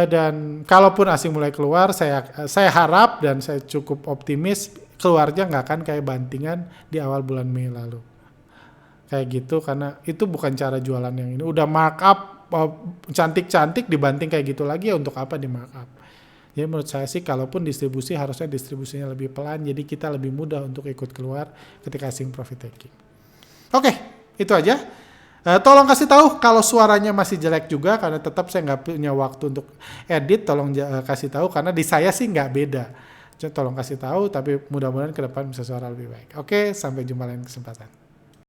Dan kalaupun asing mulai keluar, saya harap dan saya cukup optimis keluarnya nggak akan kayak bantingan di awal bulan Mei lalu. Kayak gitu, karena itu bukan cara jualan yang ini. Udah markup cantik-cantik dibanting kayak gitu lagi, ya untuk apa di markup? Jadi menurut saya sih kalaupun distribusi harusnya distribusinya lebih pelan, jadi kita lebih mudah untuk ikut keluar ketika asing profit taking. Oke, itu aja. Tolong kasih tahu kalau suaranya masih jelek juga, karena tetap saya nggak punya waktu untuk edit. Tolong kasih tahu, karena di saya sih nggak beda. Tolong kasih tahu, tapi mudah-mudahan ke depan bisa suara lebih baik. Oke, sampai jumpa lain kesempatan.